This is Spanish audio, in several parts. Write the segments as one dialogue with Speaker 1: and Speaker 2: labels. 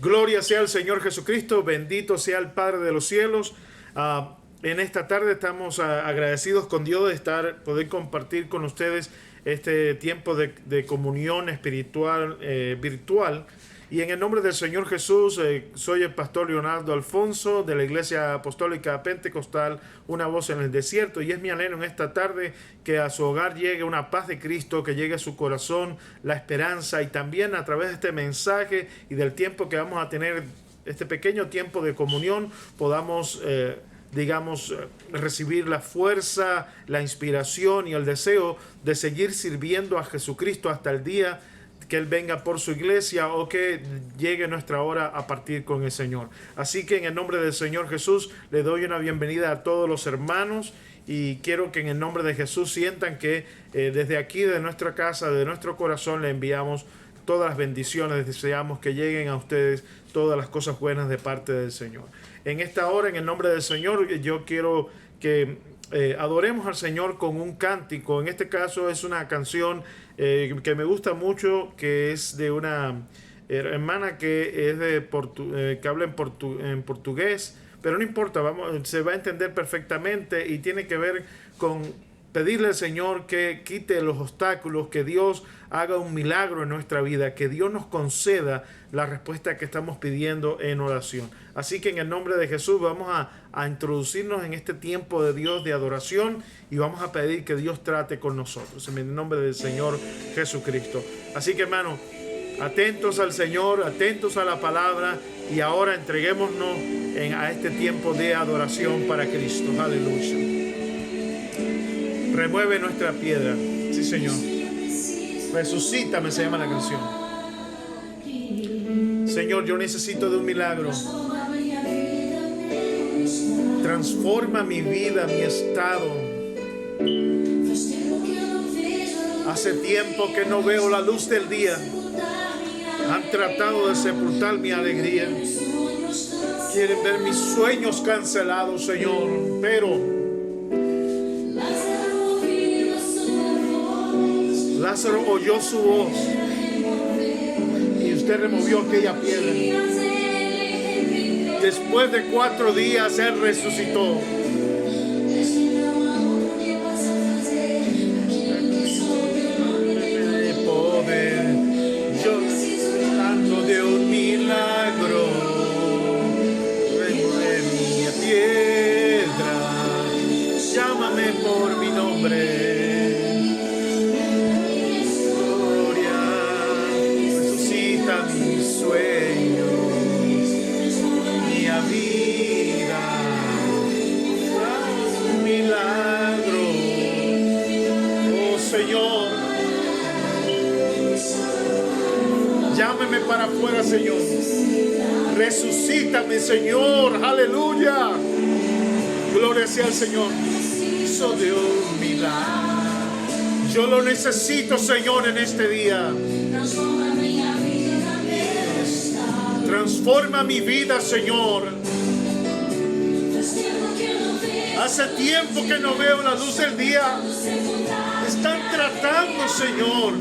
Speaker 1: Gloria sea al Señor Jesucristo, bendito sea el Padre de los cielos. En esta tarde estamos agradecidos con Dios de poder compartir con ustedes este tiempo de comunión espiritual virtual. Y en el nombre del Señor Jesús, soy el pastor Leonardo Alfonso de la Iglesia Apostólica Pentecostal, una voz en el desierto. Y es mi anhelo en esta tarde que a su hogar llegue una paz de Cristo, que llegue a su corazón la esperanza, y también a través de este mensaje y del tiempo que vamos a tener, este pequeño tiempo de comunión, podamos recibir la fuerza, la inspiración y el deseo de seguir sirviendo a Jesucristo hasta el día que Él venga por su iglesia o que llegue nuestra hora a partir con el Señor. Así que en el nombre del Señor Jesús le doy una bienvenida a todos los hermanos, y quiero que en el nombre de Jesús sientan que desde aquí, de nuestra casa, de nuestro corazón, le enviamos todas las bendiciones. Deseamos que lleguen a ustedes todas las cosas buenas de parte del Señor. En esta hora, en el nombre del Señor, yo quiero que adoremos al Señor con un cántico. En este caso es una canción que me gusta mucho, que es de una hermana que es que habla en portugués, pero no importa, se va a entender perfectamente, y tiene que ver con pedirle al Señor que quite los obstáculos, que Dios haga un milagro en nuestra vida, que Dios nos conceda la respuesta que estamos pidiendo en oración. Así que en el nombre de Jesús vamos a introducirnos en este tiempo de Dios de adoración, y vamos a pedir que Dios trate con nosotros en el nombre del Señor Jesucristo. Así que, hermano, atentos al Señor, atentos a la palabra, y ahora entreguémonos a este tiempo de adoración para Cristo. Aleluya. Remueve nuestra piedra. Sí, Señor. Resucítame, se llama la canción. Señor, yo necesito de un milagro. Transforma mi vida, mi estado. Hace tiempo que no veo la luz del día. Han tratado de sepultar mi alegría. Quieren ver mis sueños cancelados, Señor, pero Lázaro oyó su voz y usted removió aquella piedra. Después de 4 días Él resucitó. Poder, yo necesito de un milagro. Remueve mi piedra, llámame por mi nombre. Llámeme para afuera, Señor. Resucítame, Señor. Aleluya. Gloria sea al Señor. Hizo de un milagro. Yo lo necesito, Señor, en este día. Transforma mi vida, Señor. Hace tiempo que no veo la luz del día. Están tratando, Señor.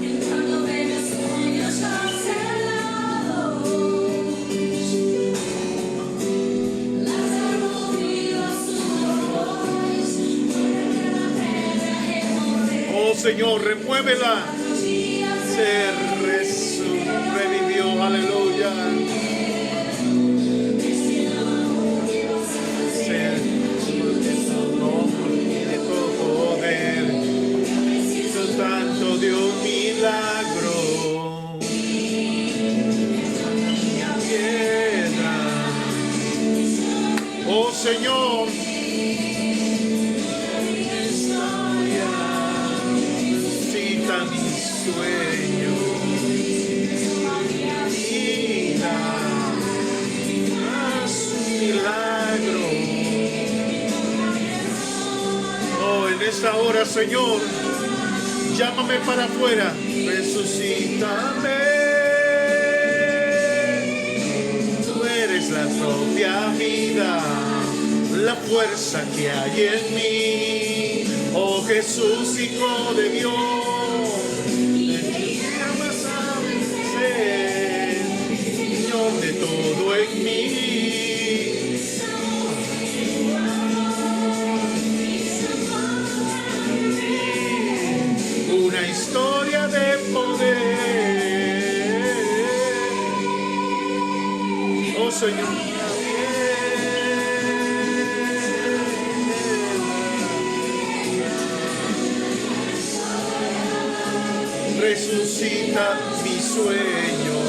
Speaker 1: Oh, Señor, remuévela. Se revivió, aleluya. Tanto de un milagro, piedra, oh Señor, cita mi sueño, vida, haz un milagro, oh, en esta hora, Señor. Llámame para afuera, resucítame. Tú eres la propia vida, la fuerza que hay en mí. Oh Jesús, Hijo de Dios, de ti amas a vencer. de todo en mí. Una historia de poder. Oh Señor. Resucita mi sueño.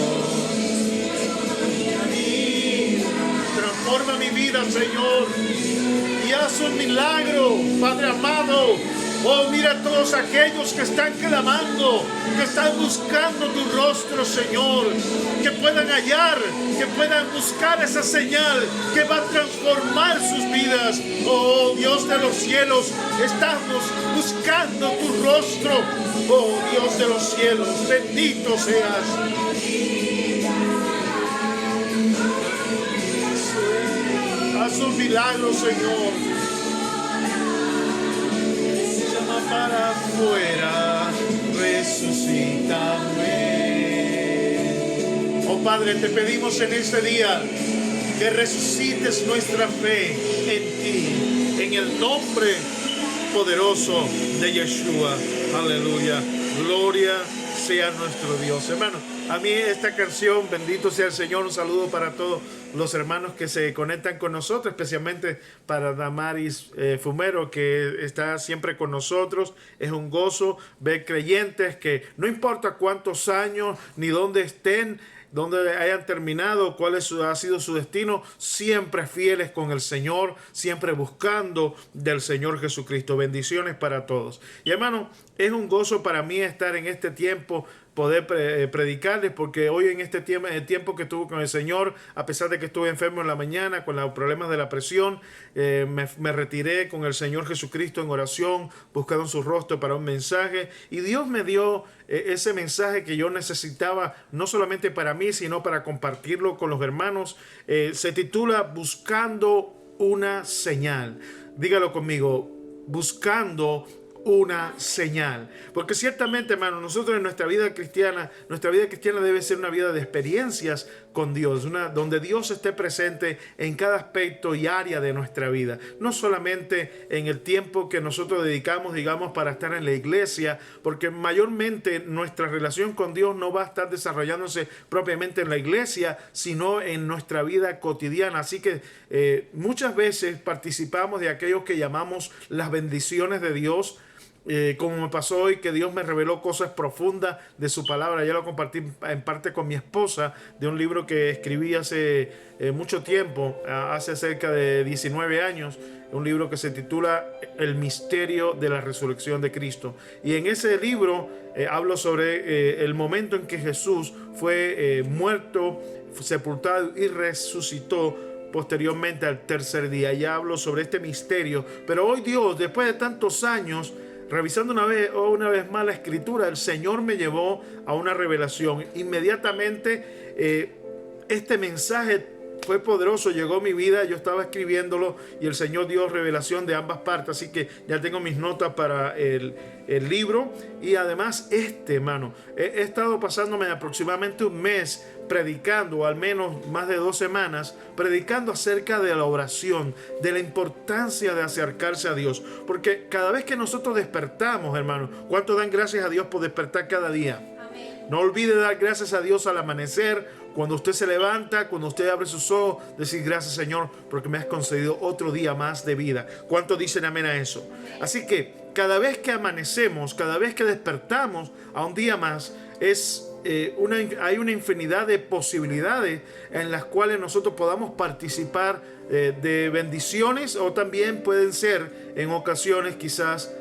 Speaker 1: Transforma mi vida, Señor, y haz un milagro, Padre amado. Oh, mira a todos aquellos que están clamando, que están buscando tu rostro, Señor, que puedan hallar, que puedan buscar esa señal que va a transformar sus vidas. Oh, Dios de los cielos, estamos buscando tu rostro. Oh, Dios de los cielos, bendito seas. Haz un milagro, Señor. Llama para afuera, resucítame. Oh Padre, te pedimos en este día que resucites nuestra fe en ti, en el nombre poderoso de Yeshua. Aleluya. Gloria sea nuestro Dios. Hermano, a mí esta canción, bendito sea el Señor, un saludo para todos los hermanos que se conectan con nosotros, especialmente para Damaris Fumero, que está siempre con nosotros. Es un gozo ver creyentes que no importa cuántos años ni dónde estén, donde hayan terminado, cuál ha sido su destino, siempre fieles con el Señor, siempre buscando del Señor Jesucristo. Bendiciones para todos. Y hermano, es un gozo para mí estar en este tiempo, poder predicarles, porque hoy en este tiempo, el tiempo que estuve con el Señor, a pesar de que estuve enfermo en la mañana con los problemas de la presión, me retiré con el Señor Jesucristo en oración, buscando su rostro para un mensaje, y Dios me dio ese mensaje que yo necesitaba, no solamente para mí, sino para compartirlo con los hermanos. Se titula Buscando una señal. Dígalo conmigo, buscando una señal. Porque ciertamente, hermano, nosotros en nuestra vida cristiana debe ser una vida de experiencias con Dios, donde Dios esté presente en cada aspecto y área de nuestra vida. No solamente en el tiempo que nosotros dedicamos, digamos, para estar en la iglesia, porque mayormente nuestra relación con Dios no va a estar desarrollándose propiamente en la iglesia, sino en nuestra vida cotidiana. Así que muchas veces participamos de aquellos que llamamos las bendiciones de Dios, como me pasó hoy, que Dios me reveló cosas profundas de su palabra. Ya lo compartí en parte con mi esposa, de un libro que escribí hace mucho tiempo, hace cerca de 19 años, un libro que se titula El misterio de la resurrección de Cristo. Y en ese libro hablo sobre el momento en que Jesús fue muerto, sepultado y resucitó posteriormente al tercer día. Ya hablo sobre este misterio, pero hoy Dios, después de tantos años, revisando una vez más la escritura, el Señor me llevó a una revelación. Inmediatamente este mensaje fue poderoso, llegó a mi vida, yo estaba escribiéndolo y el Señor dio revelación de ambas partes, así que ya tengo mis notas para el libro. Y además hermano, he estado pasándome aproximadamente un mes predicando, o al menos más de 2 semanas, predicando acerca de la oración, de la importancia de acercarse a Dios, porque cada vez que nosotros despertamos, hermano, ¿cuánto dan gracias a Dios por despertar cada día? Amén. No olvide dar gracias a Dios al amanecer. Cuando usted se levanta, cuando usted abre sus ojos, decir gracias, Señor, porque me has concedido otro día más de vida. ¿Cuántos dicen amén a eso? Así que cada vez que amanecemos, cada vez que despertamos a un día más, hay una infinidad de posibilidades en las cuales nosotros podamos participar de bendiciones, o también pueden ser en ocasiones quizás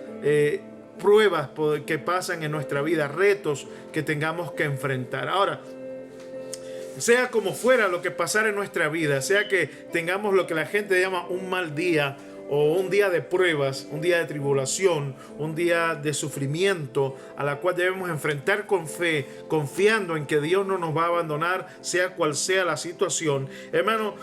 Speaker 1: pruebas que pasan en nuestra vida, retos que tengamos que enfrentar. Ahora, sea como fuera lo que pasara en nuestra vida, sea que tengamos lo que la gente llama un mal día, o un día de pruebas, un día de tribulación, un día de sufrimiento, a la cual debemos enfrentar con fe, confiando en que Dios no nos va a abandonar, sea cual sea la situación. Hermano,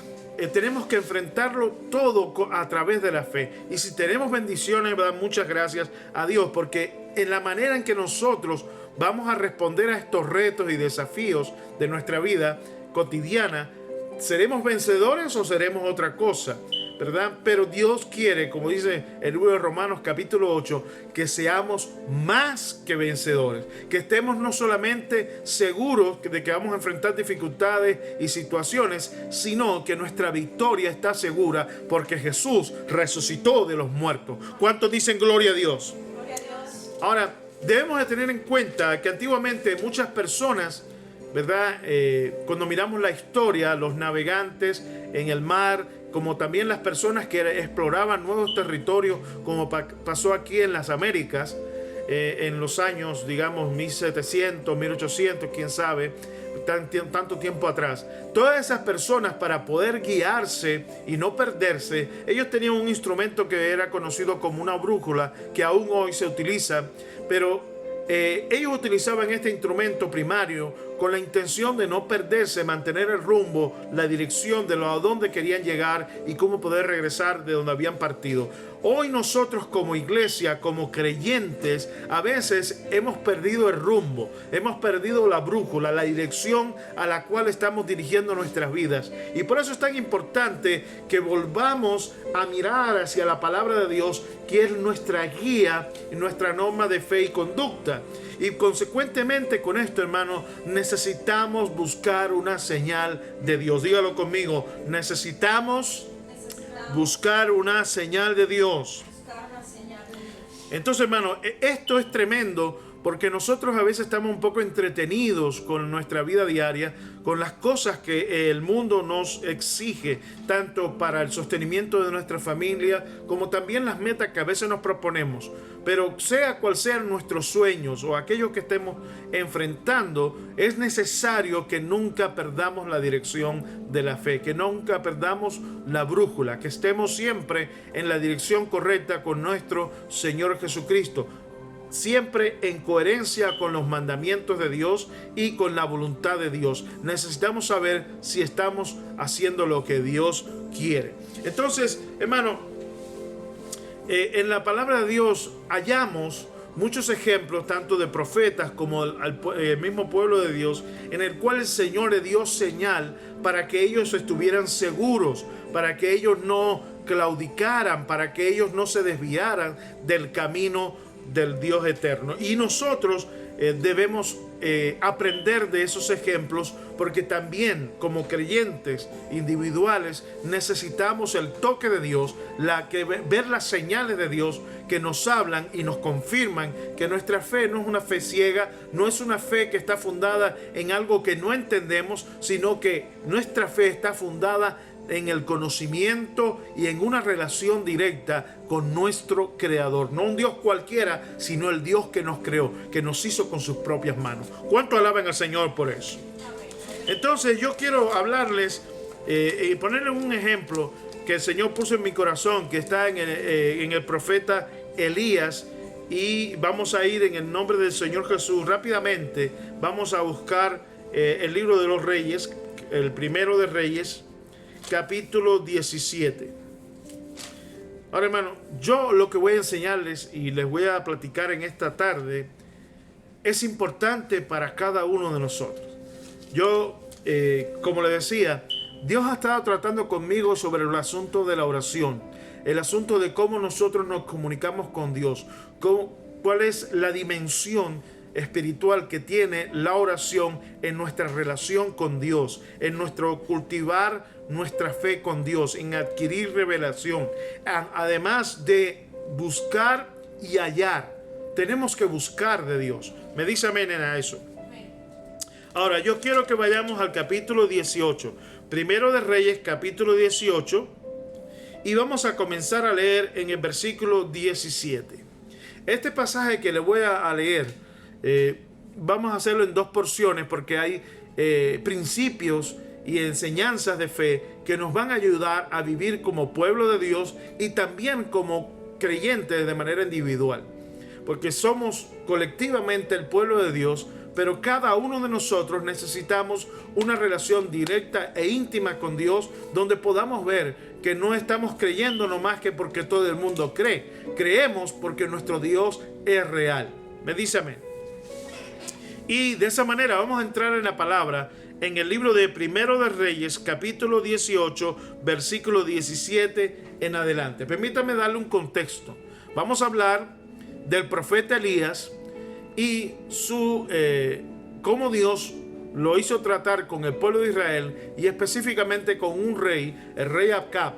Speaker 1: tenemos que enfrentarlo todo a través de la fe. Y si tenemos bendiciones, dar muchas gracias a Dios, porque en la manera en que nosotros vamos a responder a estos retos y desafíos de nuestra vida, cotidiana, ¿seremos vencedores o seremos otra cosa? ¿Verdad? Pero Dios quiere, como dice el libro de Romanos capítulo 8, que seamos más que vencedores, que estemos no solamente seguros de que vamos a enfrentar dificultades y situaciones, sino que nuestra victoria está segura porque Jesús resucitó de los muertos. ¿Cuántos dicen gloria a Dios?
Speaker 2: Gloria a Dios.
Speaker 1: Ahora, debemos de tener en cuenta que antiguamente muchas personas, ¿verdad? Cuando miramos la historia, los navegantes en el mar, como también las personas que exploraban nuevos territorios, como pasó aquí en las Américas, en los años, digamos, 1700, 1800, quién sabe, tanto tiempo atrás. Todas esas personas, para poder guiarse y no perderse, ellos tenían un instrumento que era conocido como una brújula, que aún hoy se utiliza, pero ellos utilizaban este instrumento primario con la intención de no perderse, mantener el rumbo, la dirección de a dónde querían llegar y cómo poder regresar de donde habían partido. Hoy nosotros como iglesia, como creyentes, a veces hemos perdido el rumbo, hemos perdido la brújula, la dirección a la cual estamos dirigiendo nuestras vidas. Y por eso es tan importante que volvamos a mirar hacia la palabra de Dios, que es nuestra guía y nuestra norma de fe y conducta. Y consecuentemente con esto, hermano, necesitamos buscar una señal de Dios. Dígalo conmigo, necesitamos buscar una señal de Dios. Entonces, hermano, esto es tremendo porque nosotros a veces estamos un poco entretenidos con nuestra vida diaria, con las cosas que el mundo nos exige, tanto para el sostenimiento de nuestra familia, como también las metas que a veces nos proponemos. Pero sea cual sean nuestros sueños o aquellos que estemos enfrentando, es necesario que nunca perdamos la dirección de la fe, que nunca perdamos la brújula, que estemos siempre en la dirección correcta con nuestro Señor Jesucristo, siempre en coherencia con los mandamientos de Dios y con la voluntad de Dios. Necesitamos saber si estamos haciendo lo que Dios quiere. Entonces, hermano, en la palabra de Dios hallamos muchos ejemplos, tanto de profetas como el mismo pueblo de Dios, en el cual el Señor le dio señal para que ellos estuvieran seguros, para que ellos no claudicaran, para que ellos no se desviaran del camino del Dios eterno. Y nosotros debemos aprender de esos ejemplos, porque también como creyentes individuales necesitamos el toque de Dios, ver las señales de Dios que nos hablan y nos confirman que nuestra fe no es una fe ciega, no es una fe que está fundada en algo que no entendemos, sino que nuestra fe está fundada en el conocimiento y en una relación directa con nuestro Creador. No un Dios cualquiera, sino el Dios que nos creó, que nos hizo con sus propias manos. ¿Cuánto alaban al Señor por eso? Entonces yo quiero hablarles y ponerles un ejemplo que el Señor puso en mi corazón, que está en el profeta Elías. Y vamos a ir en el nombre del Señor Jesús rápidamente. Vamos a buscar el libro de los Reyes, el primero de Reyes, capítulo 17. Ahora, hermano, yo lo que voy a enseñarles y les voy a platicar en esta tarde es importante para cada uno de nosotros. Yo, como le decía, Dios ha estado tratando conmigo sobre el asunto de la oración, el asunto de cómo nosotros nos comunicamos con Dios, cuál es la dimensión espiritual que tiene la oración en nuestra relación con Dios, en nuestro cultivar nuestra fe con Dios, en adquirir revelación. Además de buscar y hallar, tenemos que buscar de Dios. Me dice amén a eso. Ahora, yo quiero que vayamos al capítulo 18, primero de Reyes, capítulo 18, y vamos a comenzar a leer en el versículo 17. Este pasaje que le voy a leer, vamos a hacerlo en dos porciones, porque hay principios y enseñanzas de fe que nos van a ayudar a vivir como pueblo de Dios y también como creyentes de manera individual, porque somos colectivamente el pueblo de Dios, pero cada uno de nosotros necesitamos una relación directa e íntima con Dios, donde podamos ver que no estamos creyendo nomás que porque todo el mundo cree, creemos porque nuestro Dios es real. Me dice amén. Y de esa manera vamos a entrar en la palabra en el libro de Primero de Reyes, capítulo 18, versículo 17 en adelante. Permítame darle un contexto. Vamos a hablar del profeta Elías y cómo Dios lo hizo tratar con el pueblo de Israel, y específicamente con un rey, el rey Acab,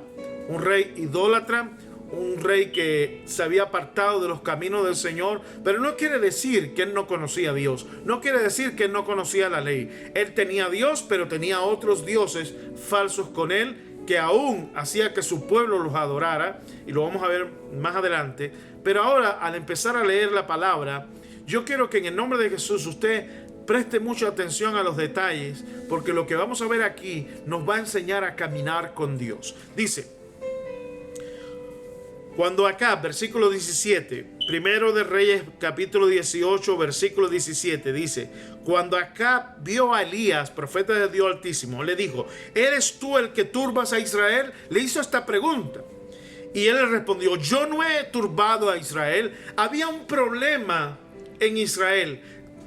Speaker 1: un rey idólatra, un rey que se había apartado de los caminos del Señor. Pero no quiere decir que él no conocía a Dios, no quiere decir que él no conocía la ley. Él tenía a Dios, pero tenía otros dioses falsos con él, que aún hacía que su pueblo los adorara, y lo vamos a ver más adelante. Pero ahora, al empezar a leer la palabra, yo quiero que en el nombre de Jesús usted preste mucha atención a los detalles, porque lo que vamos a ver aquí nos va a enseñar a caminar con Dios. Dice: cuando Acab, versículo 17, Primero de Reyes, capítulo 18, versículo 17, dice: cuando Acab vio a Elías, profeta de Dios Altísimo, le dijo: ¿eres tú el que turbas a Israel? Le hizo esta pregunta. Y él le respondió: yo no he turbado a Israel. Había un problema en Israel.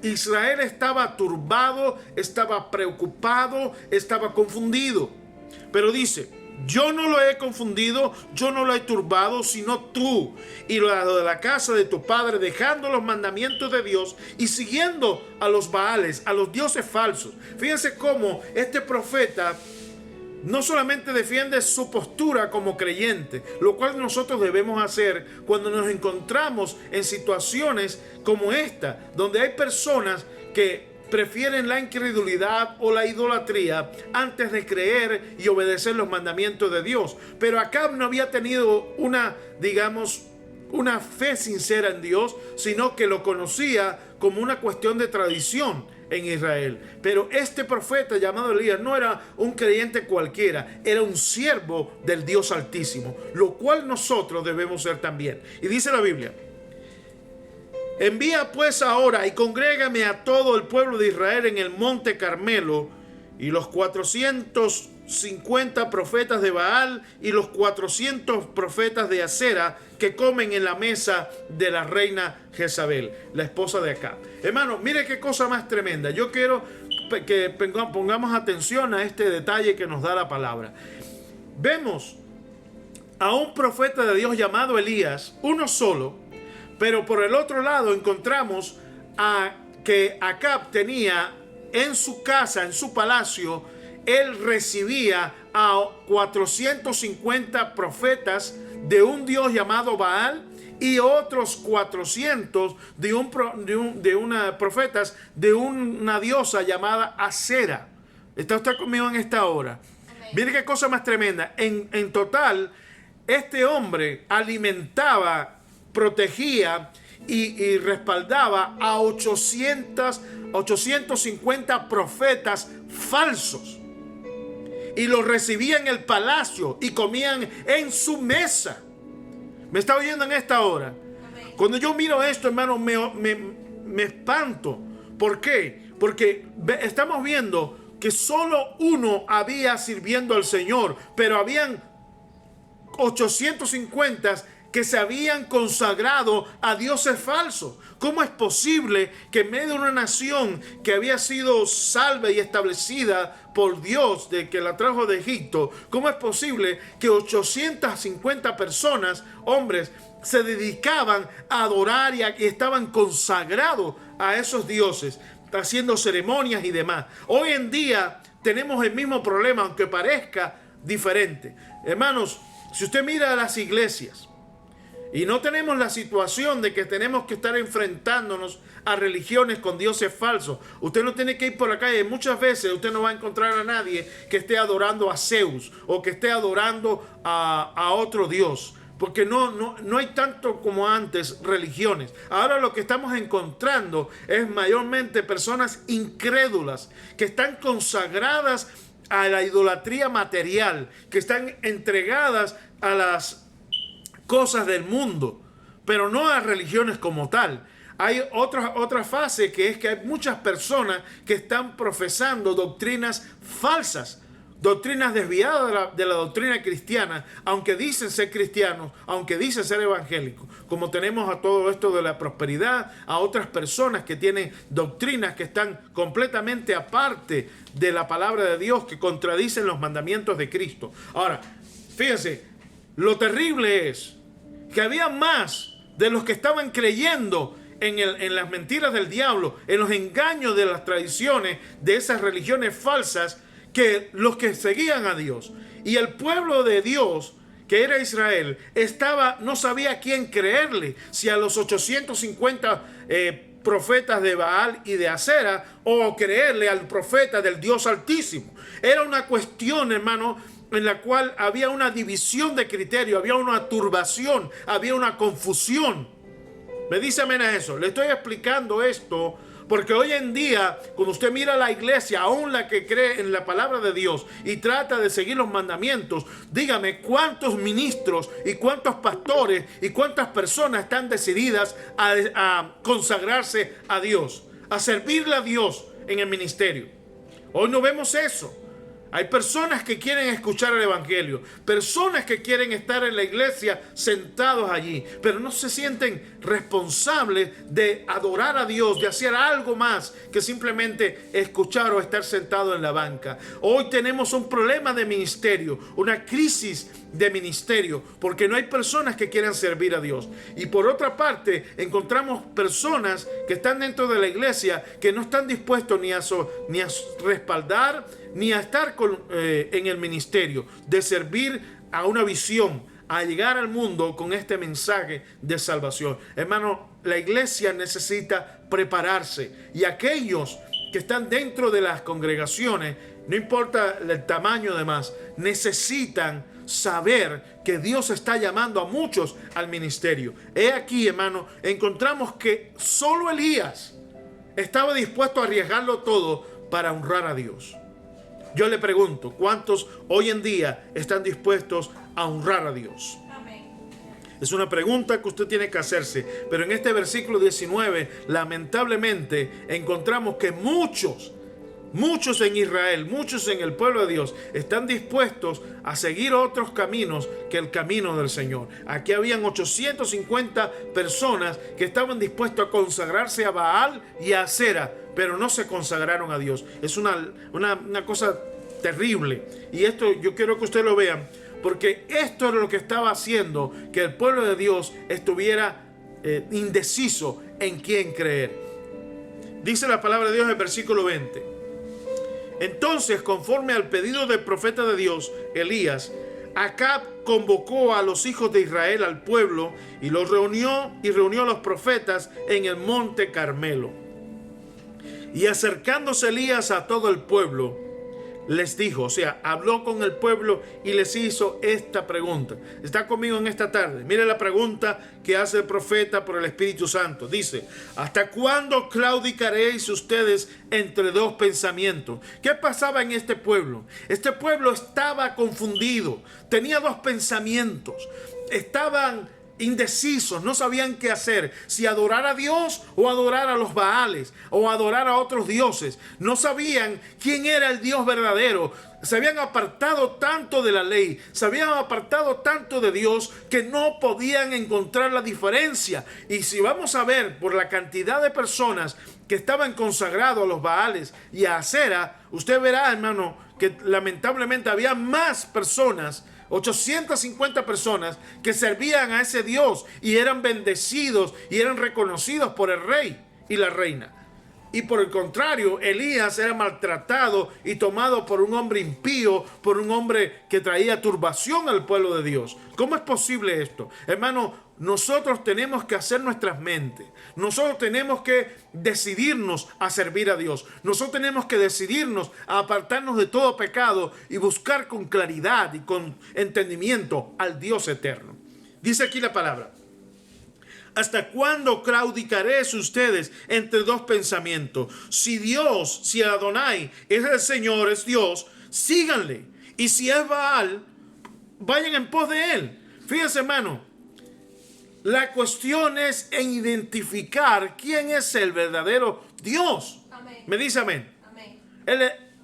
Speaker 1: Israel estaba turbado, estaba preocupado, estaba confundido. Pero dice: yo no lo he confundido, yo no lo he turbado, sino tú y lo de la casa de tu padre, dejando los mandamientos de Dios y siguiendo a los Baales, a los dioses falsos. Fíjense cómo este profeta no solamente defiende su postura como creyente, lo cual nosotros debemos hacer cuando nos encontramos en situaciones como esta, donde hay personas que prefieren la incredulidad o la idolatría antes de creer y obedecer los mandamientos de Dios. Pero Acab no había tenido una fe sincera en Dios, sino que lo conocía como una cuestión de tradición en Israel. Pero este profeta llamado Elías no era un creyente cualquiera, era un siervo del Dios Altísimo, lo cual nosotros debemos ser también. Y dice la Biblia: envía pues ahora y congrégame a todo el pueblo de Israel en el monte Carmelo, y los 450 profetas de Baal y los 400 profetas de Acera que comen en la mesa de la reina Jezabel, la esposa de Acab. Hermano, mire qué cosa más tremenda. Yo quiero que pongamos atención a este detalle que nos da la palabra. Vemos a un profeta de Dios llamado Elías, uno solo, pero por el otro lado encontramos que Acab tenía en su casa, en su palacio, él recibía a 450 profetas de un dios llamado Baal y otros 400 profetas de una diosa llamada Acera. ¿Está usted conmigo en esta hora? Amén. Mire qué cosa más tremenda. En total, este hombre alimentaba, protegía y respaldaba a 850 profetas falsos, y los recibía en el palacio y comían en su mesa. ¿Me está oyendo en esta hora? Amén. Cuando yo miro esto, hermano, me espanto. ¿Por qué? Porque estamos viendo que solo uno había sirviendo al Señor, pero habían 850 que se habían consagrado a dioses falsos. ¿Cómo es posible que en medio de una nación que había sido salva y establecida por Dios, de que la trajo de Egipto, cómo es posible que 850 personas, hombres, se dedicaban a adorar y estaban consagrados a esos dioses, haciendo ceremonias y demás? Hoy en día tenemos el mismo problema, aunque parezca diferente. Hermanos, si usted mira a las iglesias, y no tenemos la situación de que tenemos que estar enfrentándonos a religiones con dioses falsos. Usted no tiene que ir por la calle. Muchas veces usted no va a encontrar a nadie que esté adorando a Zeus o que esté adorando a otro dios. Porque no hay tanto como antes religiones. Ahora lo que estamos encontrando es mayormente personas incrédulas que están consagradas a la idolatría material, que están entregadas a las cosas del mundo, pero no a religiones como tal. Hay otra fase, que es que hay muchas personas que están profesando doctrinas falsas, doctrinas desviadas de la doctrina cristiana, aunque dicen ser cristianos, aunque dicen ser evangélicos, como tenemos a todo esto de la prosperidad, a otras personas que tienen doctrinas que están completamente aparte de la palabra de Dios, que contradicen los mandamientos de Cristo. Ahora, fíjense, lo terrible es que había más de los que estaban creyendo en las mentiras del diablo, en los engaños de las tradiciones de esas religiones falsas, que los que seguían a Dios. Y el pueblo de Dios, que era Israel, no sabía a quién creerle, si a los 850 profetas de Baal y de Acera, o creerle al profeta del Dios Altísimo. Era una cuestión, hermano, en la cual había una división de criterio, había una turbación, había una confusión. Me dice amén a eso. Le estoy explicando esto porque hoy en día, cuando usted mira la iglesia, aún la que cree en la palabra de Dios y trata de seguir los mandamientos, dígame cuántos ministros y cuántos pastores y cuántas personas están decididas a consagrarse a Dios, a servirle a Dios en el ministerio. Hoy no vemos eso. Hay personas que quieren escuchar el evangelio, personas que quieren estar en la iglesia sentados allí, pero no se sienten responsables de adorar a Dios, de hacer algo más que simplemente escuchar o estar sentado en la banca. Hoy tenemos un problema de ministerio, una crisis de ministerio, porque no hay personas que quieran servir a Dios. Y por otra parte, encontramos personas que están dentro de la iglesia que no están dispuestos ni a respaldar, ni a estar en el ministerio, de servir a una visión, a llegar al mundo con este mensaje de salvación. Hermano, la iglesia necesita prepararse, y aquellos que están dentro de las congregaciones, no importa el tamaño demás, necesitan saber que Dios está llamando a muchos al ministerio. He aquí, hermano, encontramos que solo Elías estaba dispuesto a arriesgarlo todo para honrar a Dios. Yo le pregunto, ¿cuántos hoy en día están dispuestos a honrar a Dios? Amén. Es una pregunta que usted tiene que hacerse. Pero en este versículo 19, lamentablemente, encontramos que muchos en Israel, muchos en el pueblo de Dios, están dispuestos a seguir otros caminos que el camino del Señor. Aquí habían 850 personas que estaban dispuestos a consagrarse a Baal y a Acera, pero no se consagraron a Dios. Es una cosa terrible. Y esto yo quiero que ustedes lo vean, porque esto es lo que estaba haciendo que el pueblo de Dios estuviera indeciso en quién creer. Dice la palabra de Dios en el versículo 20. Entonces, conforme al pedido del profeta de Dios, Elías, Acab convocó a los hijos de Israel al pueblo y los reunió a los profetas en el monte Carmelo. Y acercándose Elías a todo el pueblo, les dijo, o sea, habló con el pueblo y les hizo esta pregunta. Está conmigo en esta tarde. Mire la pregunta que hace el profeta por el Espíritu Santo. Dice, ¿hasta cuándo claudicaréis ustedes entre dos pensamientos? ¿Qué pasaba en este pueblo? Este pueblo estaba confundido, tenía dos pensamientos, estaban indecisos, no sabían qué hacer, si adorar a Dios o adorar a los Baales o adorar a otros dioses. No sabían quién era el Dios verdadero. Se habían apartado tanto de la ley, se habían apartado tanto de Dios que no podían encontrar la diferencia. Y si vamos a ver por la cantidad de personas que estaban consagrados a los Baales y a Acera, usted verá, hermano, que lamentablemente había más personas, 850 personas que servían a ese Dios y eran bendecidos y eran reconocidos por el rey y la reina. Y por el contrario, Elías era maltratado y tomado por un hombre impío, por un hombre que traía turbación al pueblo de Dios. ¿Cómo es posible esto? Hermano, nosotros tenemos que hacer nuestras mentes. Nosotros tenemos que decidirnos a servir a Dios. Nosotros tenemos que decidirnos a apartarnos de todo pecado y buscar con claridad y con entendimiento al Dios eterno. Dice aquí la palabra. ¿Hasta cuándo claudicaréis ustedes entre dos pensamientos? Si Adonai es el Señor, es Dios, síganle. Y si es Baal, vayan en pos de él. Fíjense, hermano, la cuestión es en identificar quién es el verdadero Dios. Amén. Me dice amén. Amén.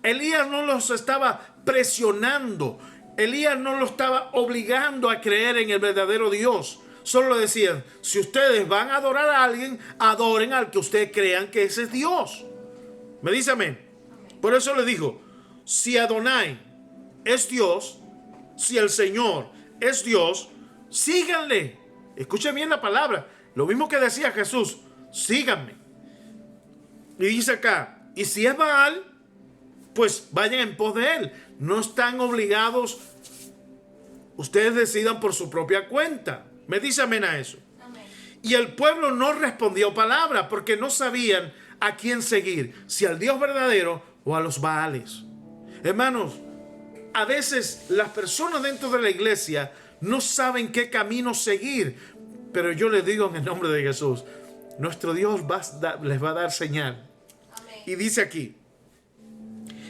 Speaker 1: Elías no los estaba presionando. Elías no lo estaba obligando a creer en el verdadero Dios. Solo le decían, si ustedes van a adorar a alguien, adoren al que ustedes crean que ese es Dios. ¿Me dice amén? Por eso le dijo, si Adonai es Dios, si el Señor es Dios, síganle. Escuchen bien la palabra. Lo mismo que decía Jesús, síganme. Y dice acá, y si es Baal, pues vayan en pos de él. No están obligados. Ustedes decidan por su propia cuenta. Me dice amén a eso. Amén. Y el pueblo no respondió palabra porque no sabían a quién seguir, si al Dios verdadero o a los Baales. Hermanos, a veces las personas dentro de la iglesia no saben qué camino seguir, pero yo les digo en el nombre de Jesús, nuestro Dios les va a dar señal. Amén. Y dice aquí,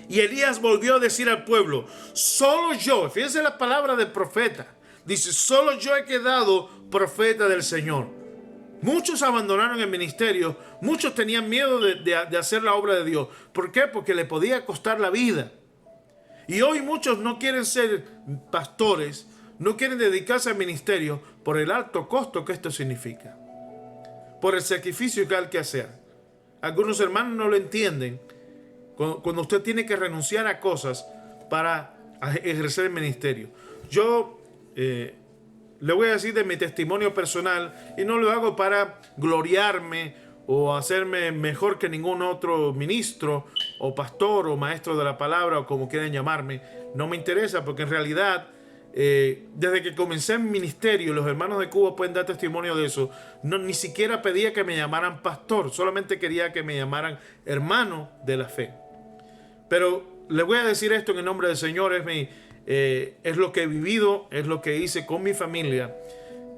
Speaker 1: y Elías volvió a decir al pueblo, solo yo, fíjense la palabra del profeta, dice, solo yo he quedado profeta del Señor. Muchos abandonaron el ministerio, muchos tenían miedo de hacer la obra de Dios. ¿Por qué? Porque le podía costar la vida. Y hoy muchos no quieren ser pastores, no quieren dedicarse al ministerio por el alto costo que esto significa, por el sacrificio que hay que hacer. Algunos hermanos no lo entienden. Cuando usted tiene que renunciar a cosas para ejercer el ministerio. Yo le voy a decir de mi testimonio personal, y no lo hago para gloriarme o hacerme mejor que ningún otro ministro o pastor o maestro de la palabra o como quieran llamarme. No me interesa, porque en realidad desde que comencé en ministerio, los hermanos de Cuba pueden dar testimonio de eso, ni siquiera pedía que me llamaran pastor, solamente quería que me llamaran hermano de la fe. Pero les voy a decir esto en el nombre del Señor, es lo que he vivido, es lo que hice con mi familia.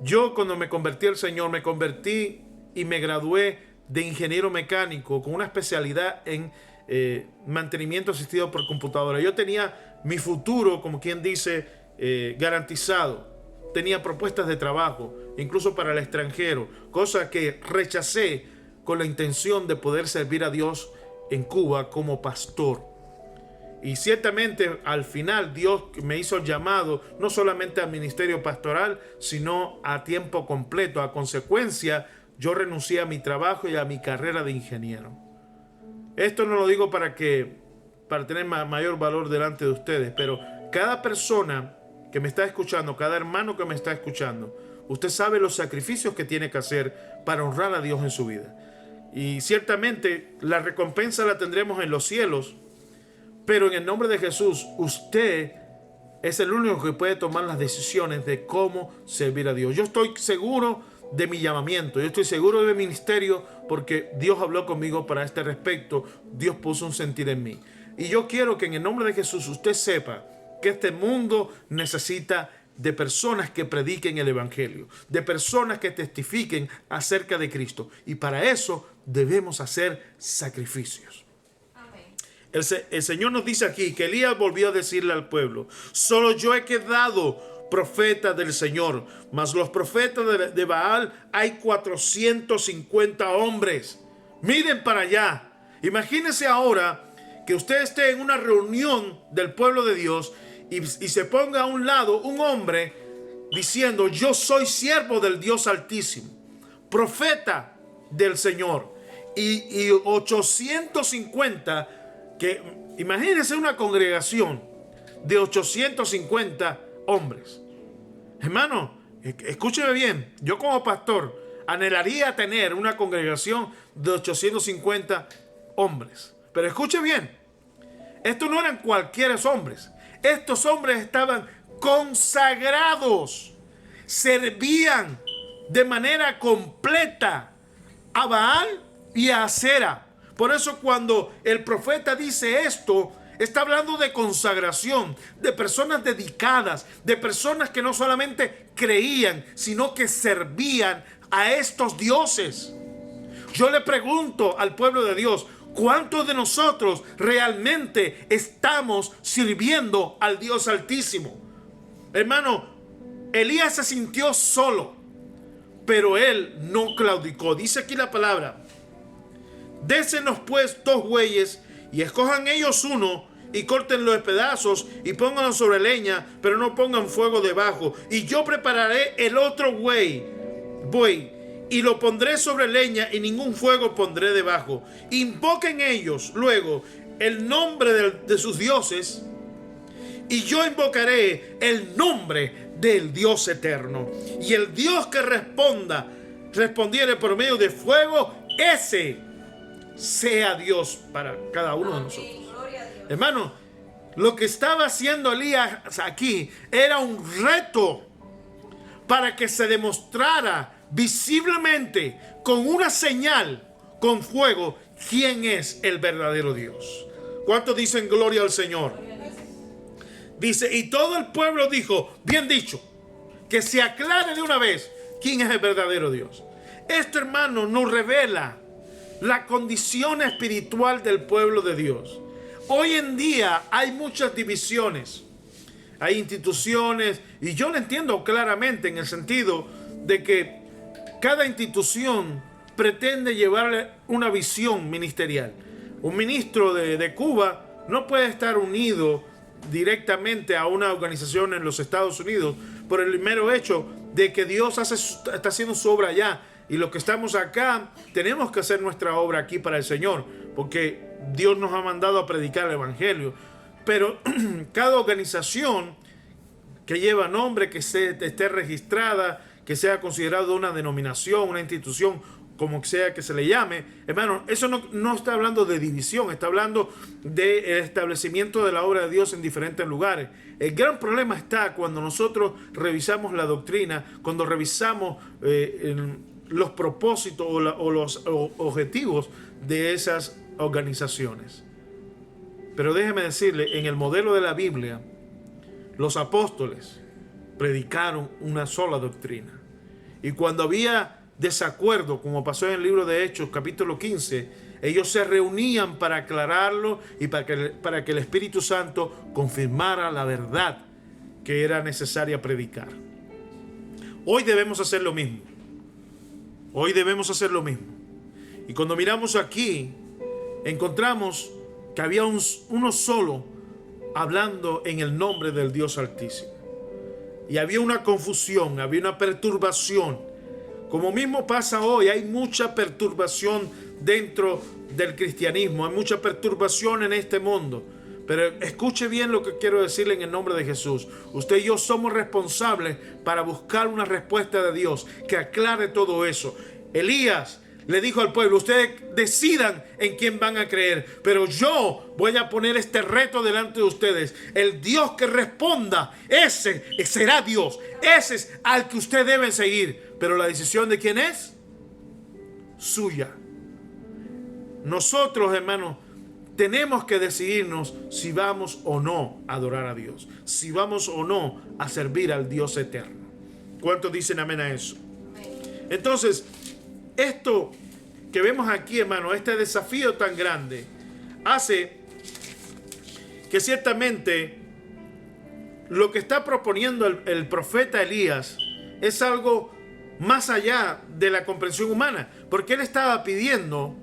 Speaker 1: Yo, cuando me convertí al Señor, me convertí y me gradué de ingeniero mecánico con una especialidad en mantenimiento asistido por computadora. Yo tenía mi futuro, como quien dice, garantizado. Tenía propuestas de trabajo, incluso para el extranjero, cosa que rechacé con la intención de poder servir a Dios en Cuba como pastor. Y ciertamente al final Dios me hizo el llamado no solamente al ministerio pastoral, sino a tiempo completo. A consecuencia, yo renuncié a mi trabajo y a mi carrera de ingeniero. Esto no lo digo para tener mayor valor delante de ustedes, pero cada persona que me está escuchando, cada hermano que me está escuchando, usted sabe los sacrificios que tiene que hacer para honrar a Dios en su vida. Y ciertamente la recompensa la tendremos en los cielos. Pero en el nombre de Jesús, usted es el único que puede tomar las decisiones de cómo servir a Dios. Yo estoy seguro de mi llamamiento, yo estoy seguro de mi ministerio, porque Dios habló conmigo para este respecto. Dios puso un sentir en mí. Y yo quiero que en el nombre de Jesús usted sepa que este mundo necesita de personas que prediquen el evangelio, de personas que testifiquen acerca de Cristo. Y para eso debemos hacer sacrificios. El Señor nos dice aquí que Elías volvió a decirle al pueblo, solo yo he quedado profeta del Señor, mas los profetas de Baal hay 450 hombres. Miren para allá. Imagínense ahora que usted esté en una reunión del pueblo de Dios y se ponga a un lado un hombre diciendo, yo soy siervo del Dios Altísimo, profeta del Señor, y 850. Que imagínense una congregación de 850 hombres. Hermano, escúcheme bien. Yo como pastor anhelaría tener una congregación de 850 hombres. Pero escuche bien. Estos no eran cualquiera hombres. Estos hombres estaban consagrados. Servían de manera completa a Baal y a Acera. Por eso cuando el profeta dice esto, está hablando de consagración, de personas dedicadas, de personas que no solamente creían, sino que servían a estos dioses. Yo le pregunto al pueblo de Dios, ¿cuántos de nosotros realmente estamos sirviendo al Dios Altísimo? Hermano, Elías se sintió solo, pero él no claudicó. Dice aquí la palabra, désenos pues 2 bueyes y escojan ellos uno y córtenlo en pedazos y pónganlo sobre leña, pero no pongan fuego debajo. Y yo prepararé el otro buey y lo pondré sobre leña y ningún fuego pondré debajo. Invoquen ellos luego el nombre de sus dioses y yo invocaré el nombre del Dios eterno. Y el Dios que respondiere por medio de fuego, ese sea Dios para cada uno de nosotros. Hermano, lo que estaba haciendo Elías aquí era un reto para que se demostrara visiblemente con una señal, con fuego, quién es el verdadero Dios. ¿Cuántos dicen gloria al Señor? Dice, y todo el pueblo dijo, bien dicho, que se aclare de una vez quién es el verdadero Dios. Esto, hermano, nos revela la condición espiritual del pueblo de Dios. Hoy en día hay muchas divisiones, hay instituciones, y yo lo entiendo claramente en el sentido de que cada institución pretende llevar una visión ministerial. Un ministro de Cuba no puede estar unido directamente a una organización en los Estados Unidos por el mero hecho de que Dios está haciendo su obra allá, y los que estamos acá tenemos que hacer nuestra obra aquí para el Señor, porque Dios nos ha mandado a predicar el evangelio. Pero cada organización que lleva nombre, que esté registrada, que sea considerado una denominación, una institución, como sea que se le llame, hermano, eso no está hablando de división, está hablando del establecimiento de la obra de Dios en diferentes lugares. El gran problema está cuando nosotros revisamos la doctrina, cuando revisamos los propósitos o los objetivos de esas organizaciones. Pero déjeme decirle, en el modelo de la Biblia, los apóstoles predicaron una sola doctrina. Y cuando había desacuerdo, como pasó en el libro de Hechos, capítulo 15, ellos se reunían para aclararlo y para que el Espíritu Santo confirmara la verdad que era necesaria predicar. Hoy debemos hacer lo mismo. Hoy debemos hacer lo mismo. Y cuando miramos aquí, encontramos que había uno solo hablando en el nombre del Dios Altísimo. Y había una confusión, había una perturbación. Como mismo pasa hoy, hay mucha perturbación dentro del cristianismo, hay mucha perturbación en este mundo. Pero escuche bien lo que quiero decirle en el nombre de Jesús. Usted y yo somos responsables para buscar una respuesta de Dios que aclare todo eso. Elías le dijo al pueblo, ustedes decidan en quién van a creer, pero yo voy a poner este reto delante de ustedes. El Dios que responda, ese será Dios. Ese es al que usted debe seguir. Pero la decisión de quién es, suya. Nosotros, hermanos, tenemos que decidirnos si vamos o no a adorar a Dios, si vamos o no a servir al Dios eterno. ¿Cuántos dicen amén a eso? Entonces, esto que vemos aquí, hermano, este desafío tan grande, hace que ciertamente lo que está proponiendo el profeta Elías es algo más allá de la comprensión humana, porque él estaba pidiendo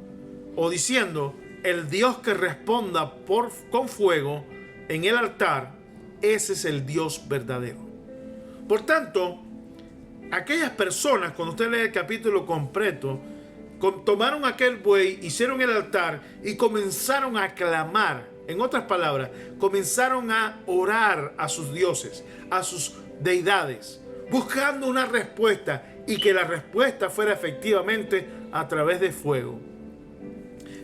Speaker 1: o diciendo, el Dios que responda con fuego en el altar, ese es el Dios verdadero. Por tanto, aquellas personas, cuando usted lee el capítulo completo, tomaron aquel buey, hicieron el altar y comenzaron a clamar. En otras palabras, comenzaron a orar a sus dioses, a sus deidades, buscando una respuesta, y que la respuesta fuera efectivamente a través de fuego.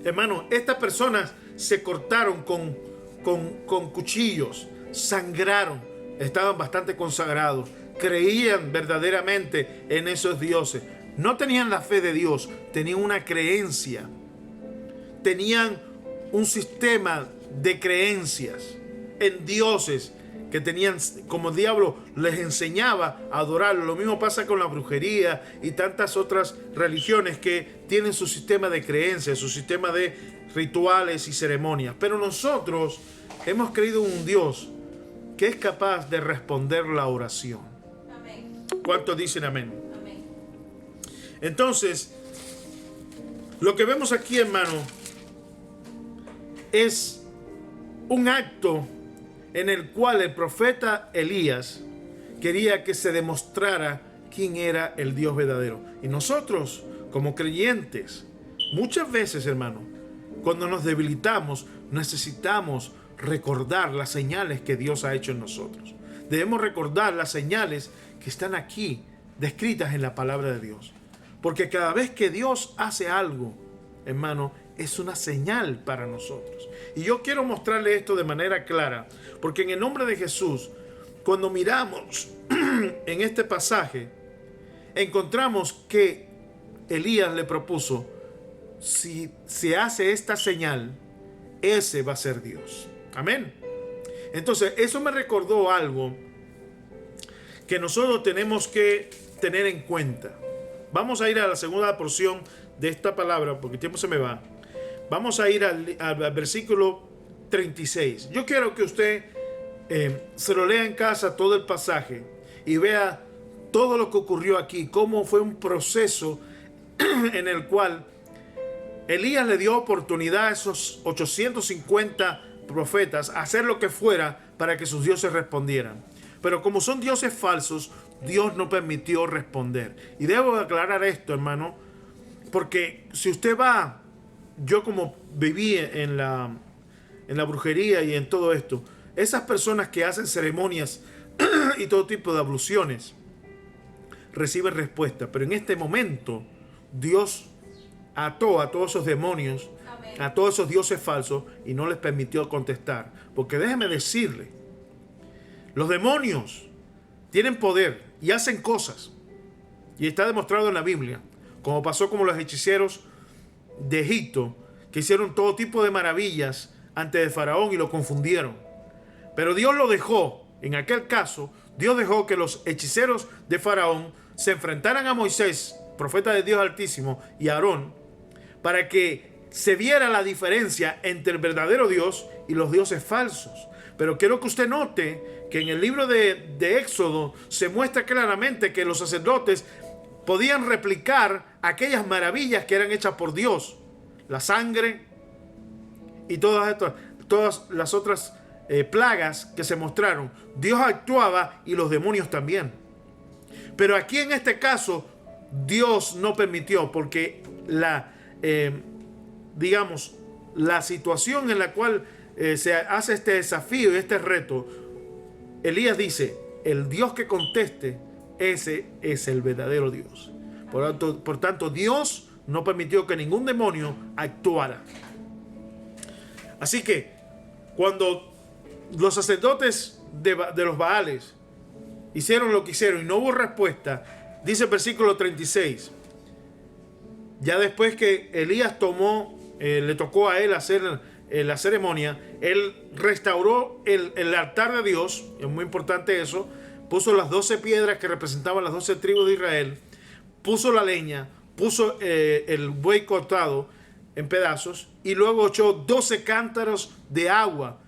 Speaker 1: Hermano, estas personas se cortaron con cuchillos, sangraron, estaban bastante consagrados, creían verdaderamente en esos dioses. No tenían la fe de Dios, tenían una creencia, tenían un sistema de creencias en dioses que tenían, como el diablo les enseñaba a adorarlo. Lo mismo pasa con la brujería y tantas otras religiones que tienen su sistema de creencias, su sistema de rituales y ceremonias. Pero nosotros hemos creído en un Dios que es capaz de responder la oración. Amén. ¿Cuántos dicen amén? Amén. Entonces, lo que vemos aquí, hermano, es un acto en el cual el profeta Elías quería que se demostrara quién era el Dios verdadero. Y nosotros, como creyentes, muchas veces, hermano, cuando nos debilitamos, necesitamos recordar las señales que Dios ha hecho en nosotros. Debemos recordar las señales que están aquí, descritas en la palabra de Dios. Porque cada vez que Dios hace algo, hermano, es una señal para nosotros. Y yo quiero mostrarle esto de manera clara, porque en el nombre de Jesús, cuando miramos en este pasaje, encontramos que Elías le propuso, si se hace esta señal, ese va a ser Dios. Amén. Entonces, eso me recordó algo que nosotros tenemos que tener en cuenta. Vamos a ir a la segunda porción de esta palabra, porque el tiempo se me va. Vamos a ir al versículo 36. Yo quiero que usted se lo lea en casa todo el pasaje y vea todo lo que ocurrió aquí, cómo fue un proceso en el cual Elías le dio oportunidad a esos 850 profetas a hacer lo que fuera para que sus dioses respondieran. Pero como son dioses falsos, Dios no permitió responder. Y debo aclarar esto, hermano, porque si usted va, yo como viví en la brujería y en todo esto, esas personas que hacen ceremonias y todo tipo de abluciones reciben respuesta. Pero en este momento, Dios ató a todos esos demonios, amén, a todos esos dioses falsos, y no les permitió contestar. Porque déjeme decirle, los demonios tienen poder y hacen cosas. Y está demostrado en la Biblia, como pasó con los hechiceros de Egipto, que hicieron todo tipo de maravillas ante el faraón y lo confundieron. Pero Dios lo dejó. En aquel caso, Dios dejó que los hechiceros de faraón se enfrentaran a Moisés, profeta de Dios Altísimo, y a Aarón, para que se viera la diferencia entre el verdadero Dios y los dioses falsos. Pero quiero que usted note que en el libro de Éxodo se muestra claramente que los sacerdotes podían replicar aquellas maravillas que eran hechas por Dios. La sangre y todas las otras plagas que se mostraron. Dios actuaba y los demonios también. Pero aquí en este caso Dios no permitió, porque la situación en la cual se hace este desafío y este reto, Elías dice, el Dios que conteste, ese es el verdadero Dios. Por tanto, Dios no permitió que ningún demonio actuara. Así que cuando los sacerdotes de los Baales hicieron lo que hicieron y no hubo respuesta, dice el versículo 36, ya después que Elías le tocó a él hacer la ceremonia, él restauró el altar de Dios, es muy importante eso, puso las 12 piedras que representaban las 12 tribus de Israel, puso la leña, puso el buey cortado en pedazos y luego echó 12 cántaros de agua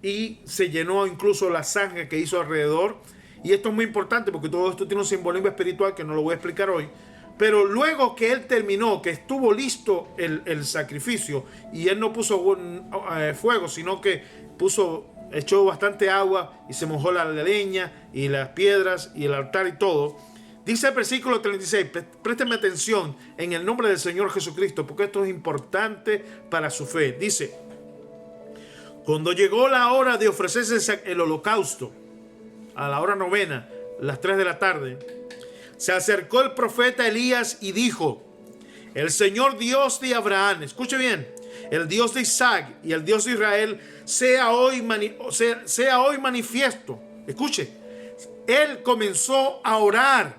Speaker 1: y se llenó incluso la zanja que hizo alrededor. Y esto es muy importante porque todo esto tiene un simbolismo espiritual que no lo voy a explicar hoy. Pero luego que él terminó, que estuvo listo el sacrificio, y él no puso fuego, sino que echó bastante agua y se mojó la leña y las piedras y el altar y todo. Dice el versículo 36, présteme atención en el nombre del Señor Jesucristo, porque esto es importante para su fe. Dice, cuando llegó la hora de ofrecerse el holocausto, a la hora novena, las 3 de la tarde, se acercó el profeta Elías y dijo, el Señor Dios de Abraham, escuche bien, el Dios de Isaac y el Dios de Israel, sea hoy manifiesto. Escuche, él comenzó a orar,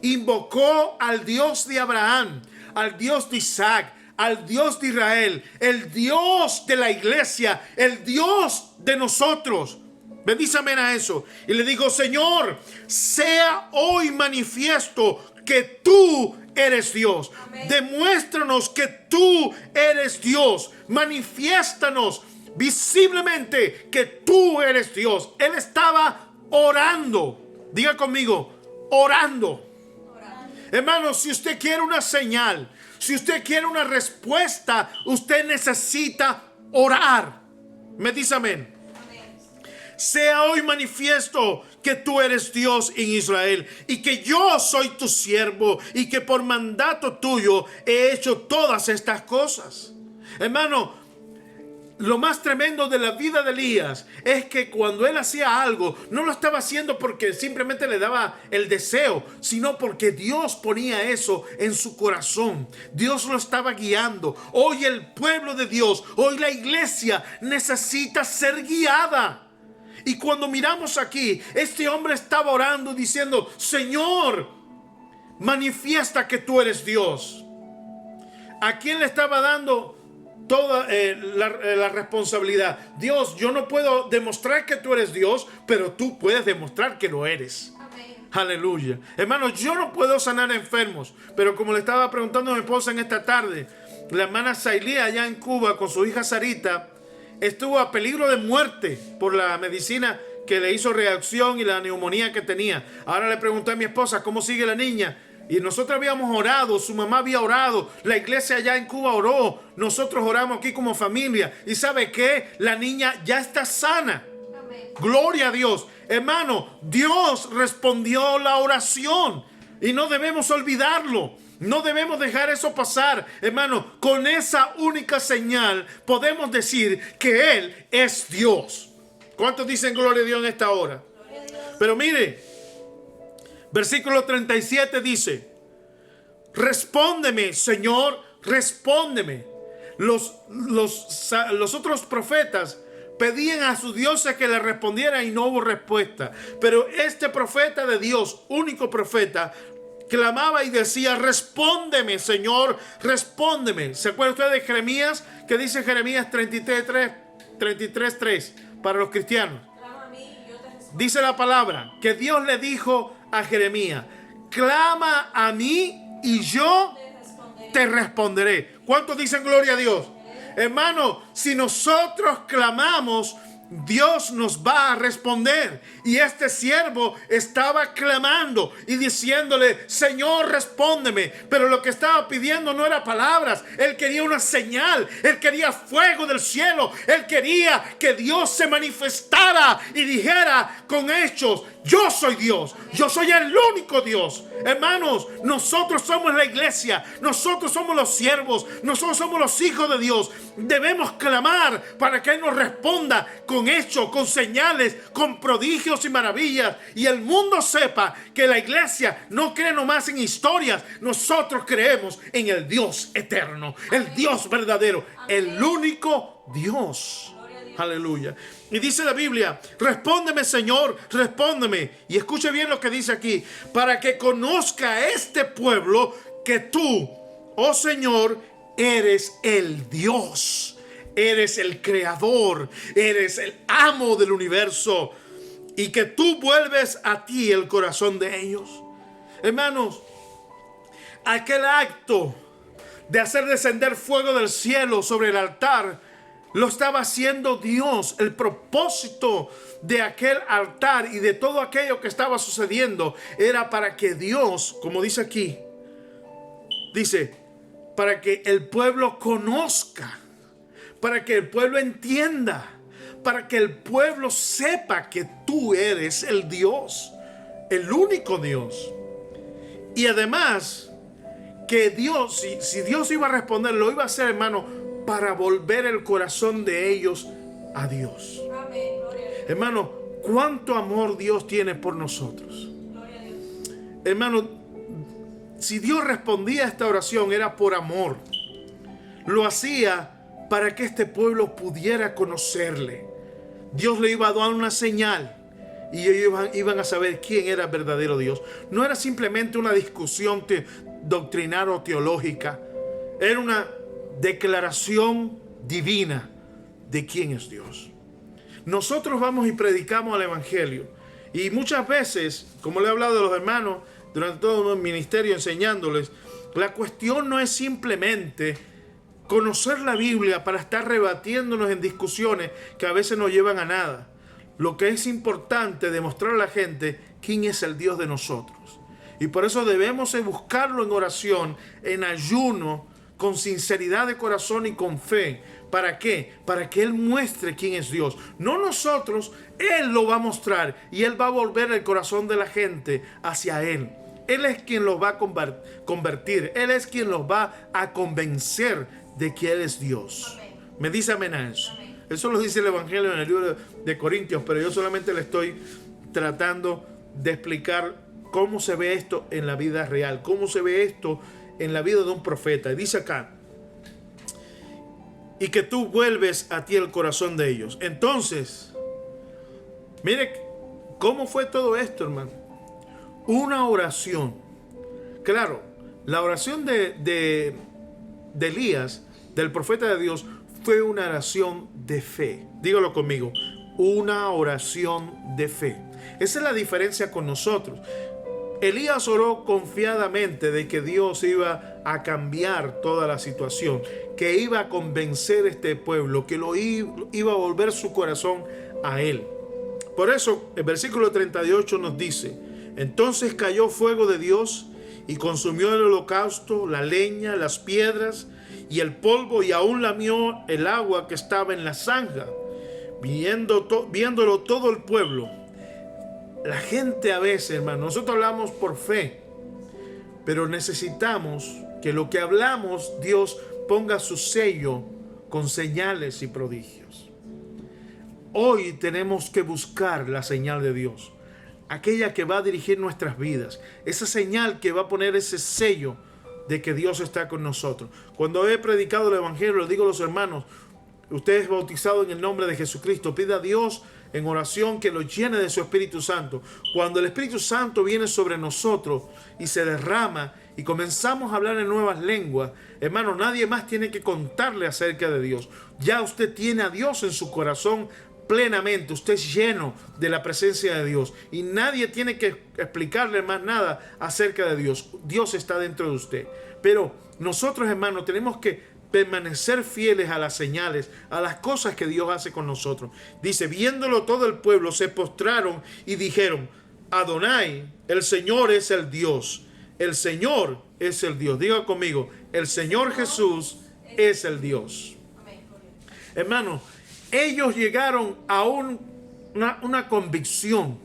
Speaker 1: invocó al Dios de Abraham, al Dios de Isaac, al Dios de Israel, el Dios de la iglesia, el Dios de nosotros. Bendícame a eso. Y le digo, Señor, sea hoy manifiesto que tú eres Dios. Amén. Demuéstranos que tú eres Dios. Manifiéstanos visiblemente que tú eres Dios. Él estaba orando. Diga conmigo, orando. Hermano, si usted quiere una señal, si usted quiere una respuesta, usted necesita orar. Me dice amén. sea hoy manifiesto que tú eres Dios en Israel y que yo soy tu siervo y que por mandato tuyo he hecho todas estas cosas. Hermano, lo más tremendo de la vida de Elías es que cuando él hacía algo, no lo estaba haciendo porque simplemente le daba el deseo, sino porque Dios ponía eso en su corazón. Dios lo estaba guiando. Hoy el pueblo de Dios, hoy la iglesia necesita ser guiada. Y cuando miramos aquí, este hombre estaba orando diciendo: Señor, manifiesta que tú eres Dios. ¿A quién le estaba dando toda la responsabilidad? Dios, yo no puedo demostrar que tú eres Dios, pero tú puedes demostrar que lo eres. Amén. Aleluya. Hermanos, yo no puedo sanar enfermos, pero como le estaba preguntando a mi esposa en esta tarde, la hermana Sailí allá en Cuba con su hija Sarita estuvo a peligro de muerte por la medicina que le hizo reacción y la neumonía que tenía. Ahora le pregunté a mi esposa cómo sigue la niña. Y nosotros habíamos orado, su mamá había orado, la iglesia allá en Cuba oró, nosotros oramos aquí como familia. ¿Y sabe qué? La niña ya está sana. Amén. Gloria a Dios. Hermano, Dios respondió la oración y no debemos olvidarlo. No debemos dejar eso pasar. Hermano, con esa única señal podemos decir que Él es Dios. ¿Cuántos dicen gloria a Dios en esta hora? Pero mire, versículo 37 dice: respóndeme, Señor, respóndeme. Los otros profetas pedían a sus dioses que le respondieran y no hubo respuesta. Pero este profeta de Dios, único profeta, clamaba y decía: respóndeme, Señor, respóndeme. ¿Se acuerda usted de Jeremías? Que dice Jeremías 33:3 para los cristianos. Dice la palabra que Dios le dijo a Jeremías: clama a mí y yo te responderé. ¿Cuántos dicen gloria a Dios? Hermano, si nosotros clamamos, Dios nos va a responder. Y este siervo estaba clamando y diciéndole: Señor, respóndeme. Pero lo que estaba pidiendo no era palabras. Él quería una señal. Él quería fuego del cielo. Él quería que Dios se manifestara y dijera con hechos: yo soy Dios, yo soy el único Dios. Hermanos, nosotros somos la iglesia, nosotros somos los siervos, nosotros somos los hijos de Dios. Debemos clamar para que Él nos responda con hechos, con señales, con prodigios y maravillas. Y el mundo sepa que la iglesia no cree nomás en historias. Nosotros creemos en el Dios eterno, el Dios verdadero, el único Dios. Aleluya. Y dice la Biblia: respóndeme, Señor, respóndeme. Y escuche bien lo que dice aquí: para que conozca este pueblo que tú, oh Señor, eres el Dios, eres el creador, eres el amo del universo, y que tú vuelves a ti el corazón de ellos. Hermanos, aquel acto de hacer descender fuego del cielo sobre el altar lo estaba haciendo Dios. El propósito de aquel altar y de todo aquello que estaba sucediendo era para que Dios, como dice aquí, dice, para que el pueblo conozca, para que el pueblo entienda, para que el pueblo sepa que tú eres el Dios, el único Dios. Y además que Dios, si Dios iba a responder, lo iba a hacer, hermano, para volver el corazón de ellos a Dios. Amén. Hermano, cuánto amor Dios tiene por nosotros. Hermano, si Dios respondía a esta oración era por amor. Lo hacía para que este pueblo pudiera conocerle. Dios le iba a dar una señal y ellos iban a saber quién era el verdadero Dios. No era simplemente una discusión doctrinal o teológica. Era una declaración divina de quién es Dios. Nosotros vamos y predicamos el evangelio, y muchas veces, como le he hablado a los hermanos durante todo el ministerio enseñándoles, la cuestión no es simplemente conocer la Biblia para estar rebatiéndonos en discusiones que a veces no llevan a nada. Lo que es importante es demostrar a la gente quién es el Dios de nosotros, y por eso debemos buscarlo en oración, en ayuno, con sinceridad de corazón y con fe. ¿Para qué? Para que Él muestre quién es Dios. No nosotros, Él lo va a mostrar y Él va a volver el corazón de la gente hacia Él. Él es quien los va a convertir. Él es quien los va a convencer de que Él es Dios. Amén. Me dice amén a eso. Amén. Eso lo dice el Evangelio en el libro de Corintios, pero yo solamente le estoy tratando de explicar cómo se ve esto en la vida real, cómo se ve esto en la vida de un profeta. Y dice acá, y que tú vuelves a ti el corazón de ellos. Entonces, mire cómo fue todo esto, hermano. Una oración. Claro, la oración de Elías, del profeta de Dios, fue una oración de fe. Dígalo conmigo, una oración de fe. Esa es la diferencia con nosotros. Elías oró confiadamente de que Dios iba a cambiar toda la situación, que iba a convencer a este pueblo, que lo iba a volver su corazón a Él. Por eso el versículo 38 nos dice, entonces cayó fuego de Dios y consumió el holocausto, la leña, las piedras y el polvo, y aún lamió el agua que estaba en la zanja, viéndolo todo el pueblo. La gente a veces, hermano, nosotros hablamos por fe, pero necesitamos que lo que hablamos, Dios ponga su sello con señales y prodigios. Hoy tenemos que buscar la señal de Dios, aquella que va a dirigir nuestras vidas, esa señal que va a poner ese sello de que Dios está con nosotros. Cuando he predicado el Evangelio, le digo a los hermanos, usted es bautizado en el nombre de Jesucristo, pida a Dios en oración que lo llene de su Espíritu Santo. Cuando el Espíritu Santo viene sobre nosotros y se derrama y comenzamos a hablar en nuevas lenguas, hermano, nadie más tiene que contarle acerca de Dios. Ya usted tiene a Dios en su corazón plenamente, usted es lleno de la presencia de Dios y nadie tiene que explicarle más nada acerca de Dios. Dios está dentro de usted. Pero nosotros, hermanos, tenemos que permanecer fieles a las señales, a las cosas que Dios hace con nosotros. Dice, viéndolo todo el pueblo se postraron y dijeron, Adonai, el Señor es el Dios. El Señor es el Dios. Diga conmigo, el Señor Jesús es el Dios. Hermano, ellos llegaron a una convicción.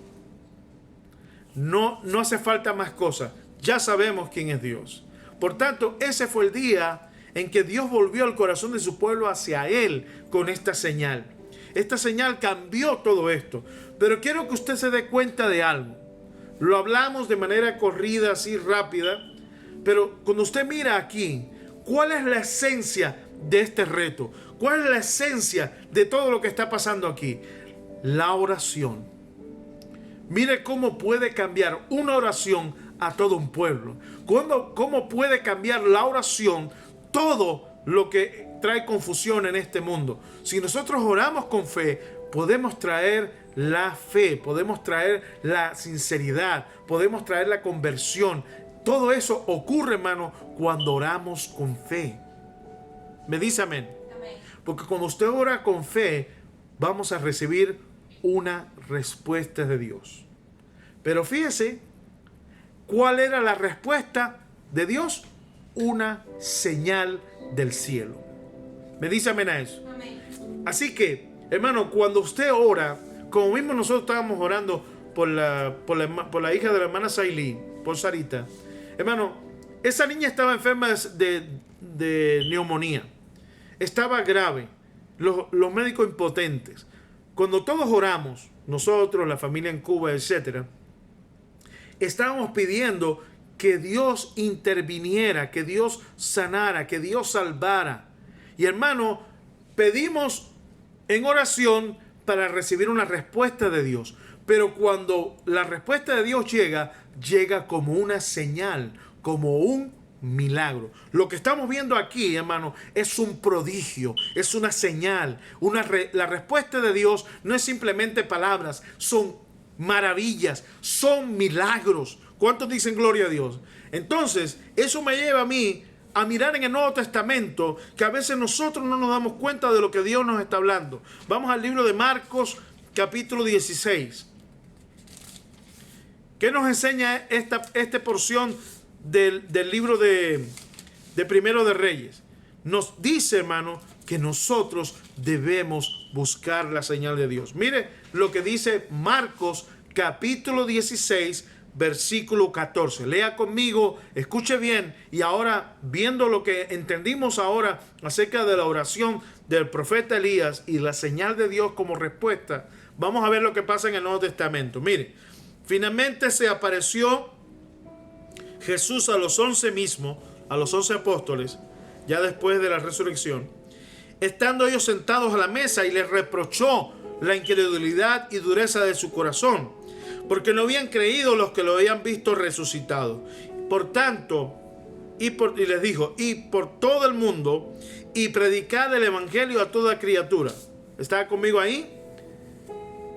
Speaker 1: No hace falta más cosas. Ya sabemos quién es Dios. Por tanto, ese fue el día en que Dios volvió el corazón de su pueblo hacia Él con esta señal. Esta señal cambió todo esto. Pero quiero que usted se dé cuenta de algo. Lo hablamos de manera corrida, así rápida. Pero cuando usted mira aquí, ¿cuál es la esencia de este reto? ¿Cuál es la esencia de todo lo que está pasando aquí? La oración. Mire cómo puede cambiar una oración a todo un pueblo. ¿Cómo puede cambiar la oración todo lo que trae confusión en este mundo? Si nosotros oramos con fe, podemos traer la fe, podemos traer la sinceridad, podemos traer la conversión. Todo eso ocurre, hermano, cuando oramos con fe. ¿Me dice amén? Amén. Porque cuando usted ora con fe, vamos a recibir una respuesta de Dios. Pero fíjese, ¿cuál era la respuesta de Dios? Una señal del cielo. ¿Me dice amén a eso? Amén. Así que, hermano, cuando usted ora, como mismo nosotros estábamos orando por la hija de la hermana Sailí, por Sarita, hermano, esa niña estaba enferma de neumonía. Estaba grave. Los médicos impotentes. Cuando todos oramos, nosotros, la familia en Cuba, etcétera, estábamos pidiendo que Dios interviniera, que Dios sanara, que Dios salvara. Y hermano, pedimos en oración para recibir una respuesta de Dios. Pero cuando la respuesta de Dios llega como una señal, como un milagro. Lo que estamos viendo aquí, hermano, es un prodigio, es una señal. La respuesta de Dios no es simplemente palabras, son maravillas, son milagros. ¿Cuántos dicen gloria a Dios? Entonces, eso me lleva a mí a mirar en el Nuevo Testamento que a veces nosotros no nos damos cuenta de lo que Dios nos está hablando. Vamos al libro de Marcos, capítulo 16. ¿Qué nos enseña esta porción del libro de Primero de Reyes? nos dice, hermano, que nosotros debemos buscar la señal de Dios. Mire lo que dice Marcos capítulo 16, versículo 14. Lea conmigo, escuche bien. Y ahora, viendo lo que entendimos ahora acerca de la oración del profeta Elías y la señal de Dios como respuesta, vamos a ver lo que pasa en el Nuevo Testamento. Mire, finalmente se apareció Jesús a los 11 mismos, a los 11 apóstoles, ya después de la resurrección, estando ellos sentados a la mesa, y les reprochó la incredulidad y dureza de su corazón, porque no habían creído los que lo habían visto resucitado. Por tanto, y les dijo, y por todo el mundo, y predicad el evangelio a toda criatura. ¿Está conmigo ahí?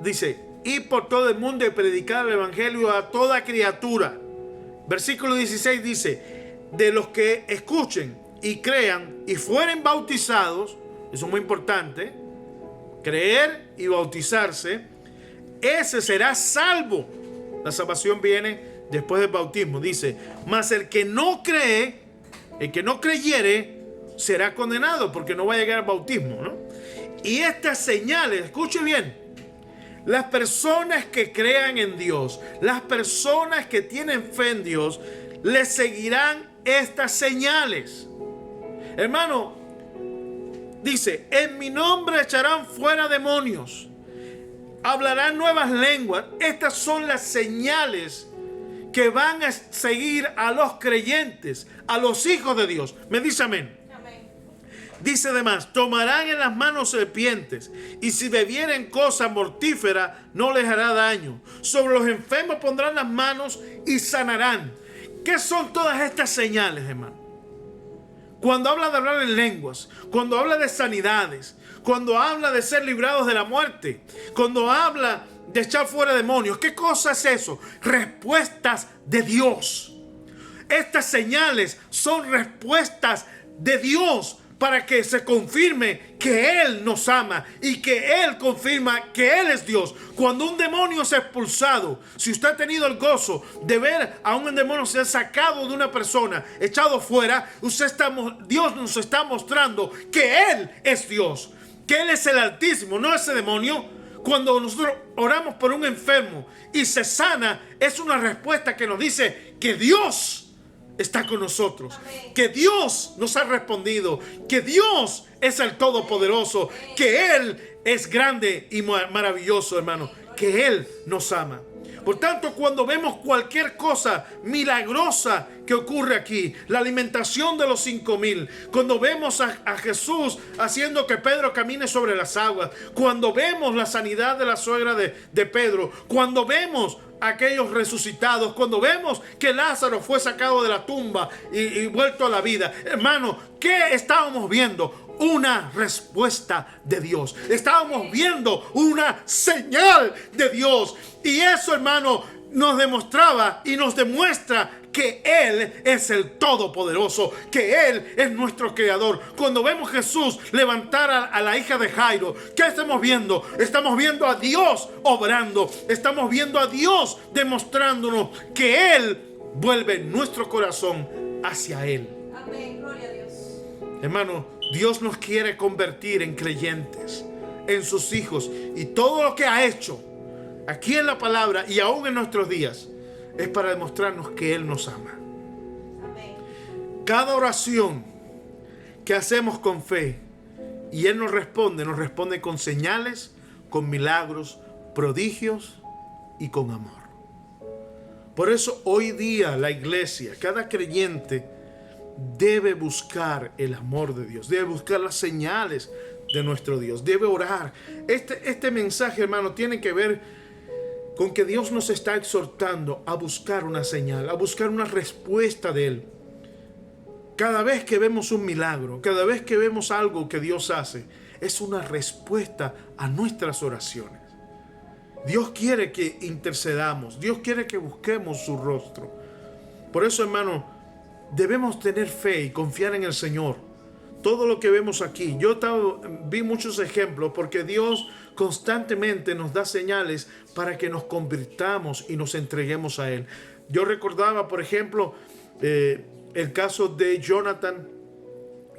Speaker 1: Dice, y por todo el mundo, y predicad el evangelio a toda criatura. Versículo 16 dice, de los que escuchen y crean y fueren bautizados, eso es muy importante, creer y bautizarse, ese será salvo. La salvación viene después del bautismo. Dice, mas el que no cree, el que no creyere, será condenado, porque no va a llegar al bautismo, ¿no? Y estas señales, escuche bien, las personas que crean en Dios, las personas que tienen fe en Dios, les seguirán estas señales. Hermano, dice, en mi nombre echarán fuera demonios, hablarán nuevas lenguas. Estas son las señales que van a seguir a los creyentes, a los hijos de Dios. Me dice amén. Dice además, tomarán en las manos serpientes, y si bebieren cosa mortífera no les hará daño. Sobre los enfermos pondrán las manos y sanarán. ¿Qué son todas estas señales, hermano? Cuando habla de hablar en lenguas, cuando habla de sanidades, cuando habla de ser librados de la muerte, cuando habla de echar fuera demonios, ¿qué cosa es eso? Respuestas de Dios. Estas señales son respuestas de Dios para que se confirme que Él nos ama y que Él confirma que Él es Dios. Cuando un demonio es expulsado, si usted ha tenido el gozo de ver a un demonio ser sacado de una persona, echado fuera, Dios nos está mostrando que Él es Dios, que Él es el Altísimo, no ese demonio. Cuando nosotros oramos por un enfermo y se sana, es una respuesta que nos dice que Dios está con nosotros, que Dios nos ha respondido, que Dios es el Todopoderoso, que Él es grande y maravilloso, hermano, que Él nos ama. Por tanto, cuando vemos cualquier cosa milagrosa que ocurre aquí, la alimentación de los 5,000, cuando vemos a Jesús haciendo que Pedro camine sobre las aguas, cuando vemos la sanidad de la suegra de Pedro, cuando vemos aquellos resucitados, cuando vemos que Lázaro fue sacado de la tumba y vuelto a la vida, hermano, ¿qué estábamos viendo? Una respuesta de Dios. Estábamos viendo una señal de Dios. Y eso, hermano, nos demostraba y nos demuestra que Él es el Todopoderoso, que Él es nuestro Creador. Cuando vemos a Jesús levantar a la hija de Jairo, ¿qué estamos viendo? Estamos viendo a Dios obrando. Estamos viendo a Dios demostrándonos que Él vuelve nuestro corazón hacia Él.
Speaker 2: Amén, gloria a Dios.
Speaker 1: Hermano, Dios nos quiere convertir en creyentes, en sus hijos. Y todo lo que ha hecho aquí en la palabra y aún en nuestros días es para demostrarnos que Él nos ama.
Speaker 2: Amén.
Speaker 1: Cada oración que hacemos con fe y Él nos responde con señales, con milagros, prodigios y con amor. Por eso hoy día la iglesia, cada creyente debe buscar el amor de Dios, debe buscar las señales de nuestro Dios, debe orar. Este mensaje, hermano, tiene que ver con que Dios nos está exhortando a buscar una señal, a buscar una respuesta de Él. Cada vez que vemos un milagro, cada vez que vemos algo que Dios hace, es una respuesta a nuestras oraciones. Dios quiere que intercedamos, Dios quiere que busquemos su rostro. Por eso, hermano, debemos tener fe y confiar en el Señor. Todo lo que vemos aquí, vi muchos ejemplos porque Dios constantemente nos da señales para que nos convirtamos y nos entreguemos a Él. Yo recordaba, por ejemplo, el caso de Jonathan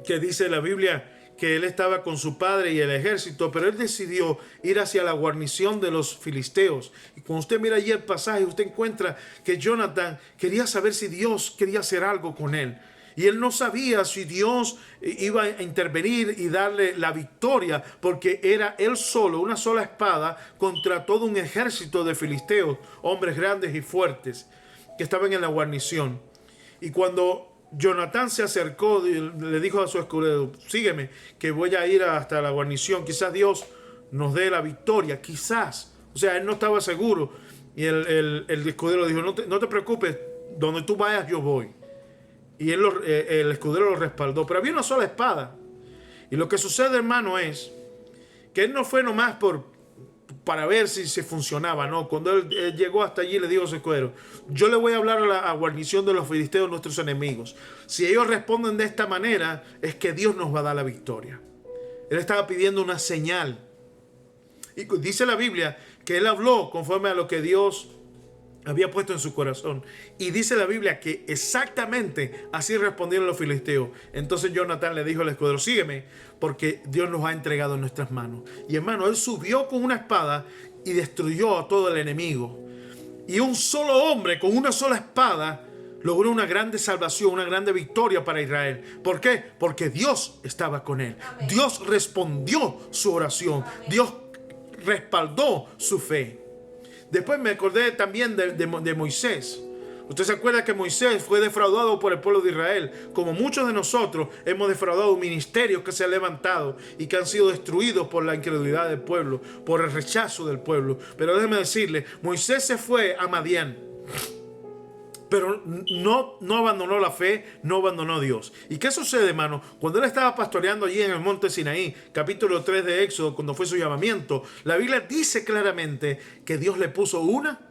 Speaker 1: que dice la Biblia que él estaba con su padre y el ejército, pero él decidió ir hacia la guarnición de los filisteos. Y cuando usted mira allí el pasaje, usted encuentra que Jonatán quería saber si Dios quería hacer algo con él. Y él no sabía si Dios iba a intervenir y darle la victoria, porque era él solo, una sola espada, contra todo un ejército de filisteos, hombres grandes y fuertes, que estaban en la guarnición. Y cuando Jonatán se acercó, le dijo a su escudero: sígueme, que voy a ir hasta la guarnición, quizás Dios nos dé la victoria, quizás. O sea, él no estaba seguro. Y el escudero dijo: no te preocupes, donde tú vayas yo voy. Y el escudero lo respaldó. Pero había una sola espada. Y lo que sucede, hermano, es que él no fue nomás para ver si funcionaba, no. Cuando él llegó hasta allí, le dijo a su escudero: yo le voy a hablar a la guarnición de los filisteos, nuestros enemigos. Si ellos responden de esta manera, es que Dios nos va a dar la victoria. Él estaba pidiendo una señal. Y dice la Biblia que él habló conforme a lo que Dios había puesto en su corazón. Y dice la Biblia que exactamente así respondieron los filisteos. Entonces Jonatán le dijo al escudero: sígueme, porque Dios nos ha entregado en nuestras manos. Y hermano, él subió con una espada y destruyó a todo el enemigo. Y un solo hombre con una sola espada logró una grande salvación, una grande victoria para Israel. ¿Por qué? Porque Dios estaba con él.
Speaker 2: Amén.
Speaker 1: Dios respondió su oración.
Speaker 2: Amén.
Speaker 1: Dios respaldó su fe. Después me acordé también de Moisés. Usted se acuerda que Moisés fue defraudado por el pueblo de Israel, como muchos de nosotros hemos defraudado ministerios que se han levantado y que han sido destruidos por la incredulidad del pueblo, por el rechazo del pueblo. Pero déjeme decirle, Moisés se fue a Madián, pero no abandonó la fe, no abandonó a Dios. ¿Y qué sucede, hermano? Cuando él estaba pastoreando allí en el monte Sinaí, capítulo 3 de Éxodo, cuando fue su llamamiento, la Biblia dice claramente que Dios le puso una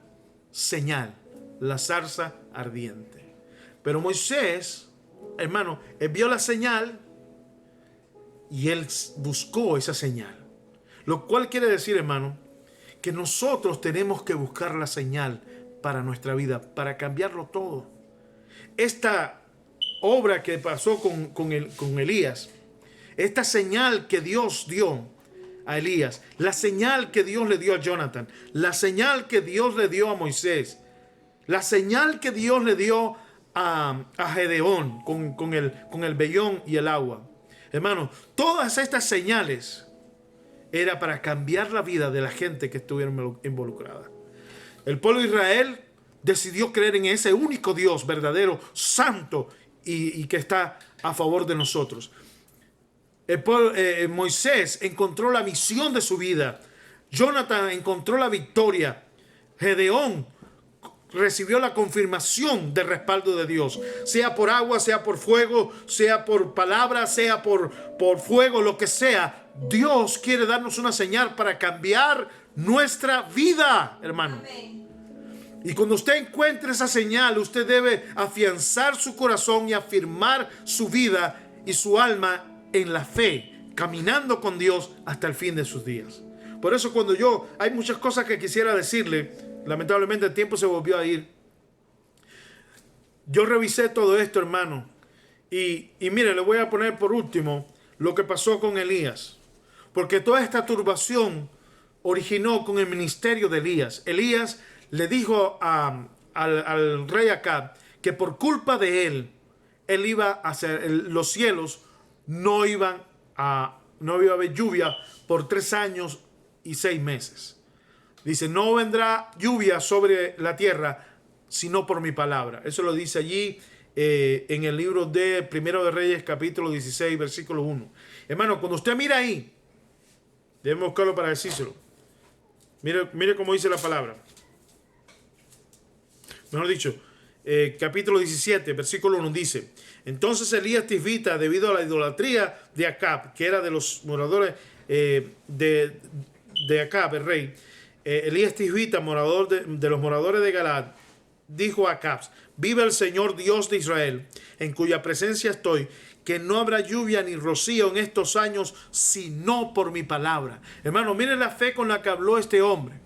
Speaker 1: señal: la zarza ardiente. Pero Moisés, hermano, él vio la señal y él buscó esa señal. Lo cual quiere decir, hermano, que nosotros tenemos que buscar la señal para nuestra vida, para cambiarlo todo. Esta obra que pasó con Elías, esta señal que Dios dio a Elías, la señal que Dios le dio a Jonathan, la señal que Dios le dio a Moisés, la señal que Dios le dio a Gedeón con el vellón y el agua. Hermano, todas estas señales era para cambiar la vida de la gente que estuvieron involucrada. El pueblo de Israel decidió creer en ese único Dios verdadero, santo y que está a favor de nosotros. Moisés encontró la misión de su vida. Jonathan encontró la victoria. Gedeón recibió la confirmación del respaldo de Dios, sea por agua, sea por fuego, sea por palabra, sea por fuego, lo que sea. Dios quiere darnos una señal para cambiar nuestra vida, hermano.
Speaker 2: Amén.
Speaker 1: Y cuando usted encuentre esa señal, usted debe afianzar su corazón y afirmar su vida y su alma en la fe, caminando con Dios hasta el fin de sus días. Por eso hay muchas cosas que quisiera decirle, lamentablemente el tiempo se volvió a ir. Yo revisé todo esto, hermano, y mire, le voy a poner por último lo que pasó con Elías, porque toda esta turbación originó con el ministerio de Elías. Elías le dijo al rey Acab que por culpa de él iba a hacer, los cielos no iba a haber lluvia por 3 años y 6 meses. Dice: no vendrá lluvia sobre la tierra sino por mi palabra. Eso lo dice allí en el libro de Primero de Reyes, capítulo 16, versículo 1. Hermano, cuando usted mira ahí, debemos buscarlo para decírselo. Mire cómo dice la palabra. Mejor dicho, capítulo 17, versículo 1 dice: entonces Elías Tisbita, debido a la idolatría de Acab, que era de los moradores de Acab, el rey, Elías Tisbita, morador de los moradores de Galaad, dijo a Acab: vive el Señor Dios de Israel, en cuya presencia estoy, que no habrá lluvia ni rocío en estos años, sino por mi palabra. Hermano, miren la fe con la que habló este hombre.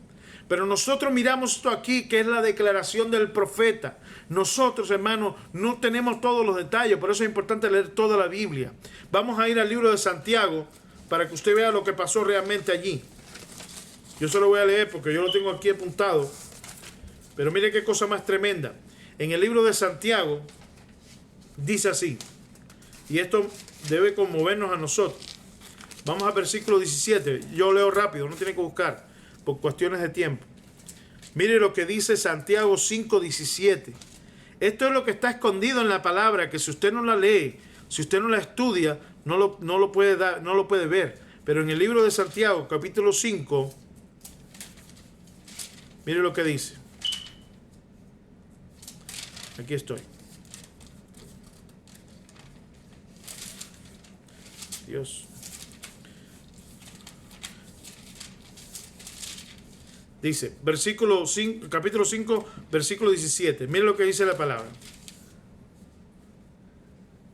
Speaker 1: Pero nosotros miramos esto aquí, que es la declaración del profeta. Nosotros, hermanos, no tenemos todos los detalles, por eso es importante leer toda la Biblia. Vamos a ir al libro de Santiago para que usted vea lo que pasó realmente allí. Yo se lo voy a leer porque yo lo tengo aquí apuntado. Pero mire qué cosa más tremenda. En el libro de Santiago dice así, y esto debe conmovernos a nosotros. Vamos al versículo 17. Yo leo rápido, no tiene que buscar por cuestiones de tiempo. Mire lo que dice Santiago 5:17. Esto es lo que está escondido en la palabra, que si usted no la lee, si usted no la estudia, no lo puede ver. Pero en el libro de Santiago, capítulo 5, mire lo que dice. Aquí estoy. Dios. Dice, capítulo 5, versículo 17. Mire lo que dice la palabra.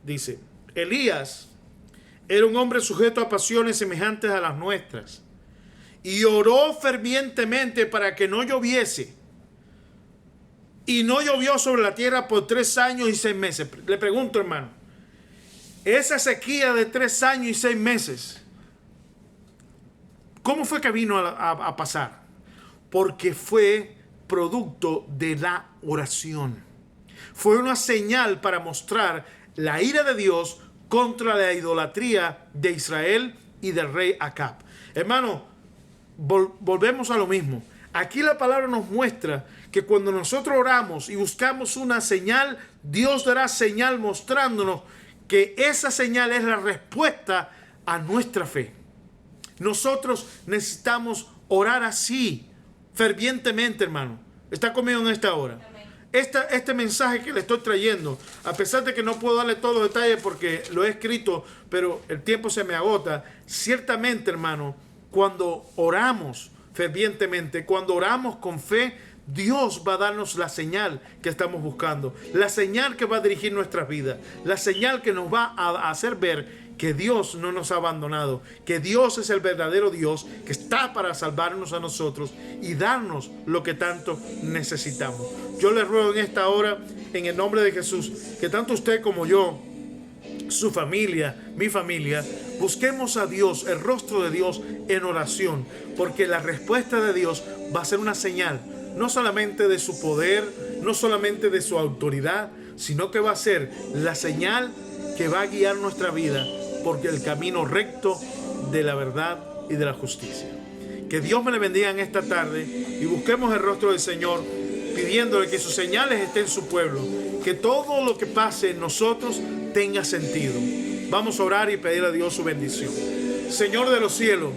Speaker 1: Dice, Elías era un hombre sujeto a pasiones semejantes a las nuestras, y oró fervientemente para que no lloviese. Y no llovió sobre la tierra por 3 años y 6 meses. Le pregunto, hermano, esa sequía de 3 años y 6 meses, ¿cómo fue que vino a pasar? Porque fue producto de la oración. Fue una señal para mostrar la ira de Dios contra la idolatría de Israel y del rey Acab. Hermano, volvemos a lo mismo. Aquí la palabra nos muestra que cuando nosotros oramos y buscamos una señal, Dios dará señal mostrándonos que esa señal es la respuesta a nuestra fe. Nosotros necesitamos orar así, fervientemente, hermano. ¿Está conmigo en esta hora? Este mensaje que le estoy trayendo, a pesar de que no puedo darle todos los detalles porque lo he escrito, pero el tiempo se me agota. Ciertamente, hermano, cuando oramos fervientemente, cuando oramos con fe, Dios va a darnos la señal que estamos buscando, la señal que va a dirigir nuestras vidas, la señal que nos va a hacer ver que Dios no nos ha abandonado, que Dios es el verdadero Dios que está para salvarnos a nosotros y darnos lo que tanto necesitamos. Yo le ruego en esta hora, en el nombre de Jesús, que tanto usted como yo, su familia, mi familia, busquemos a Dios, el rostro de Dios en oración, porque la respuesta de Dios va a ser una señal, no solamente de su poder, no solamente de su autoridad, sino que va a ser la señal que va a guiar nuestra vida porque el camino recto de la verdad y de la justicia. Que Dios me le bendiga en esta tarde y busquemos el rostro del Señor pidiéndole que sus señales estén en su pueblo, que todo lo que pase en nosotros tenga sentido. Vamos a orar y pedir a Dios su bendición. Señor de los cielos,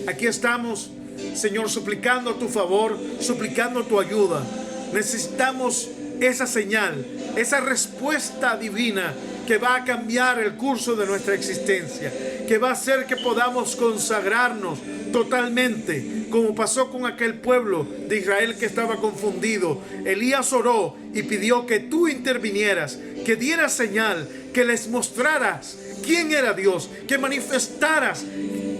Speaker 1: aquí estamos, Señor, suplicando tu favor, suplicando tu ayuda. Necesitamos esa señal, esa respuesta divina que va a cambiar el curso de nuestra existencia, que va a hacer que podamos consagrarnos totalmente, como pasó con aquel pueblo de Israel que estaba confundido. Elías oró y pidió que tú intervinieras, que dieras señal, que les mostraras quién era Dios, que manifestaras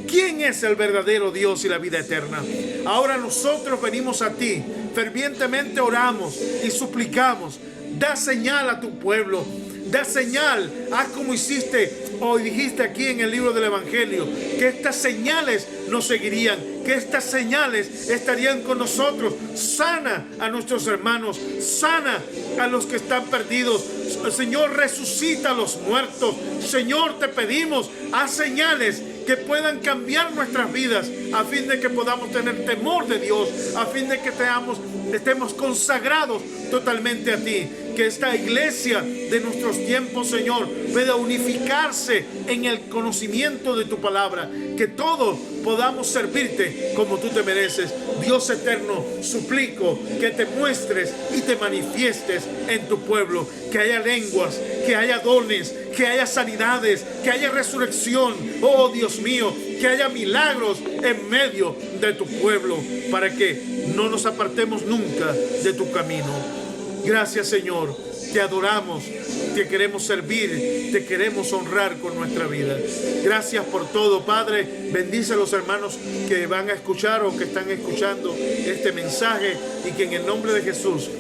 Speaker 1: quién es el verdadero Dios y la vida eterna. Ahora nosotros venimos a ti, fervientemente oramos y suplicamos. Da señal a tu pueblo, da señal, haz como hiciste o dijiste aquí en el libro del Evangelio, que estas señales nos seguirían, que estas señales estarían con nosotros. Sana a nuestros hermanos, sana a los que están perdidos. Señor, resucita a los muertos. Señor, te pedimos, haz señales que puedan cambiar nuestras vidas, a fin de que podamos tener temor de Dios, a fin de que estemos consagrados totalmente a ti. Que esta iglesia de nuestros tiempos, Señor, pueda unificarse en el conocimiento de tu palabra, que todos podamos servirte como tú te mereces. Dios eterno, suplico que te muestres y te manifiestes en tu pueblo, que haya lenguas, que haya dones, que haya sanidades, que haya resurrección. Oh Dios mío, que haya milagros en medio de tu pueblo, para que no nos apartemos nunca de tu camino. Gracias, Señor, te adoramos, te queremos servir, te queremos honrar con nuestra vida. Gracias por todo, Padre. Bendice a los hermanos que van a escuchar o que están escuchando este mensaje y que en el nombre de Jesús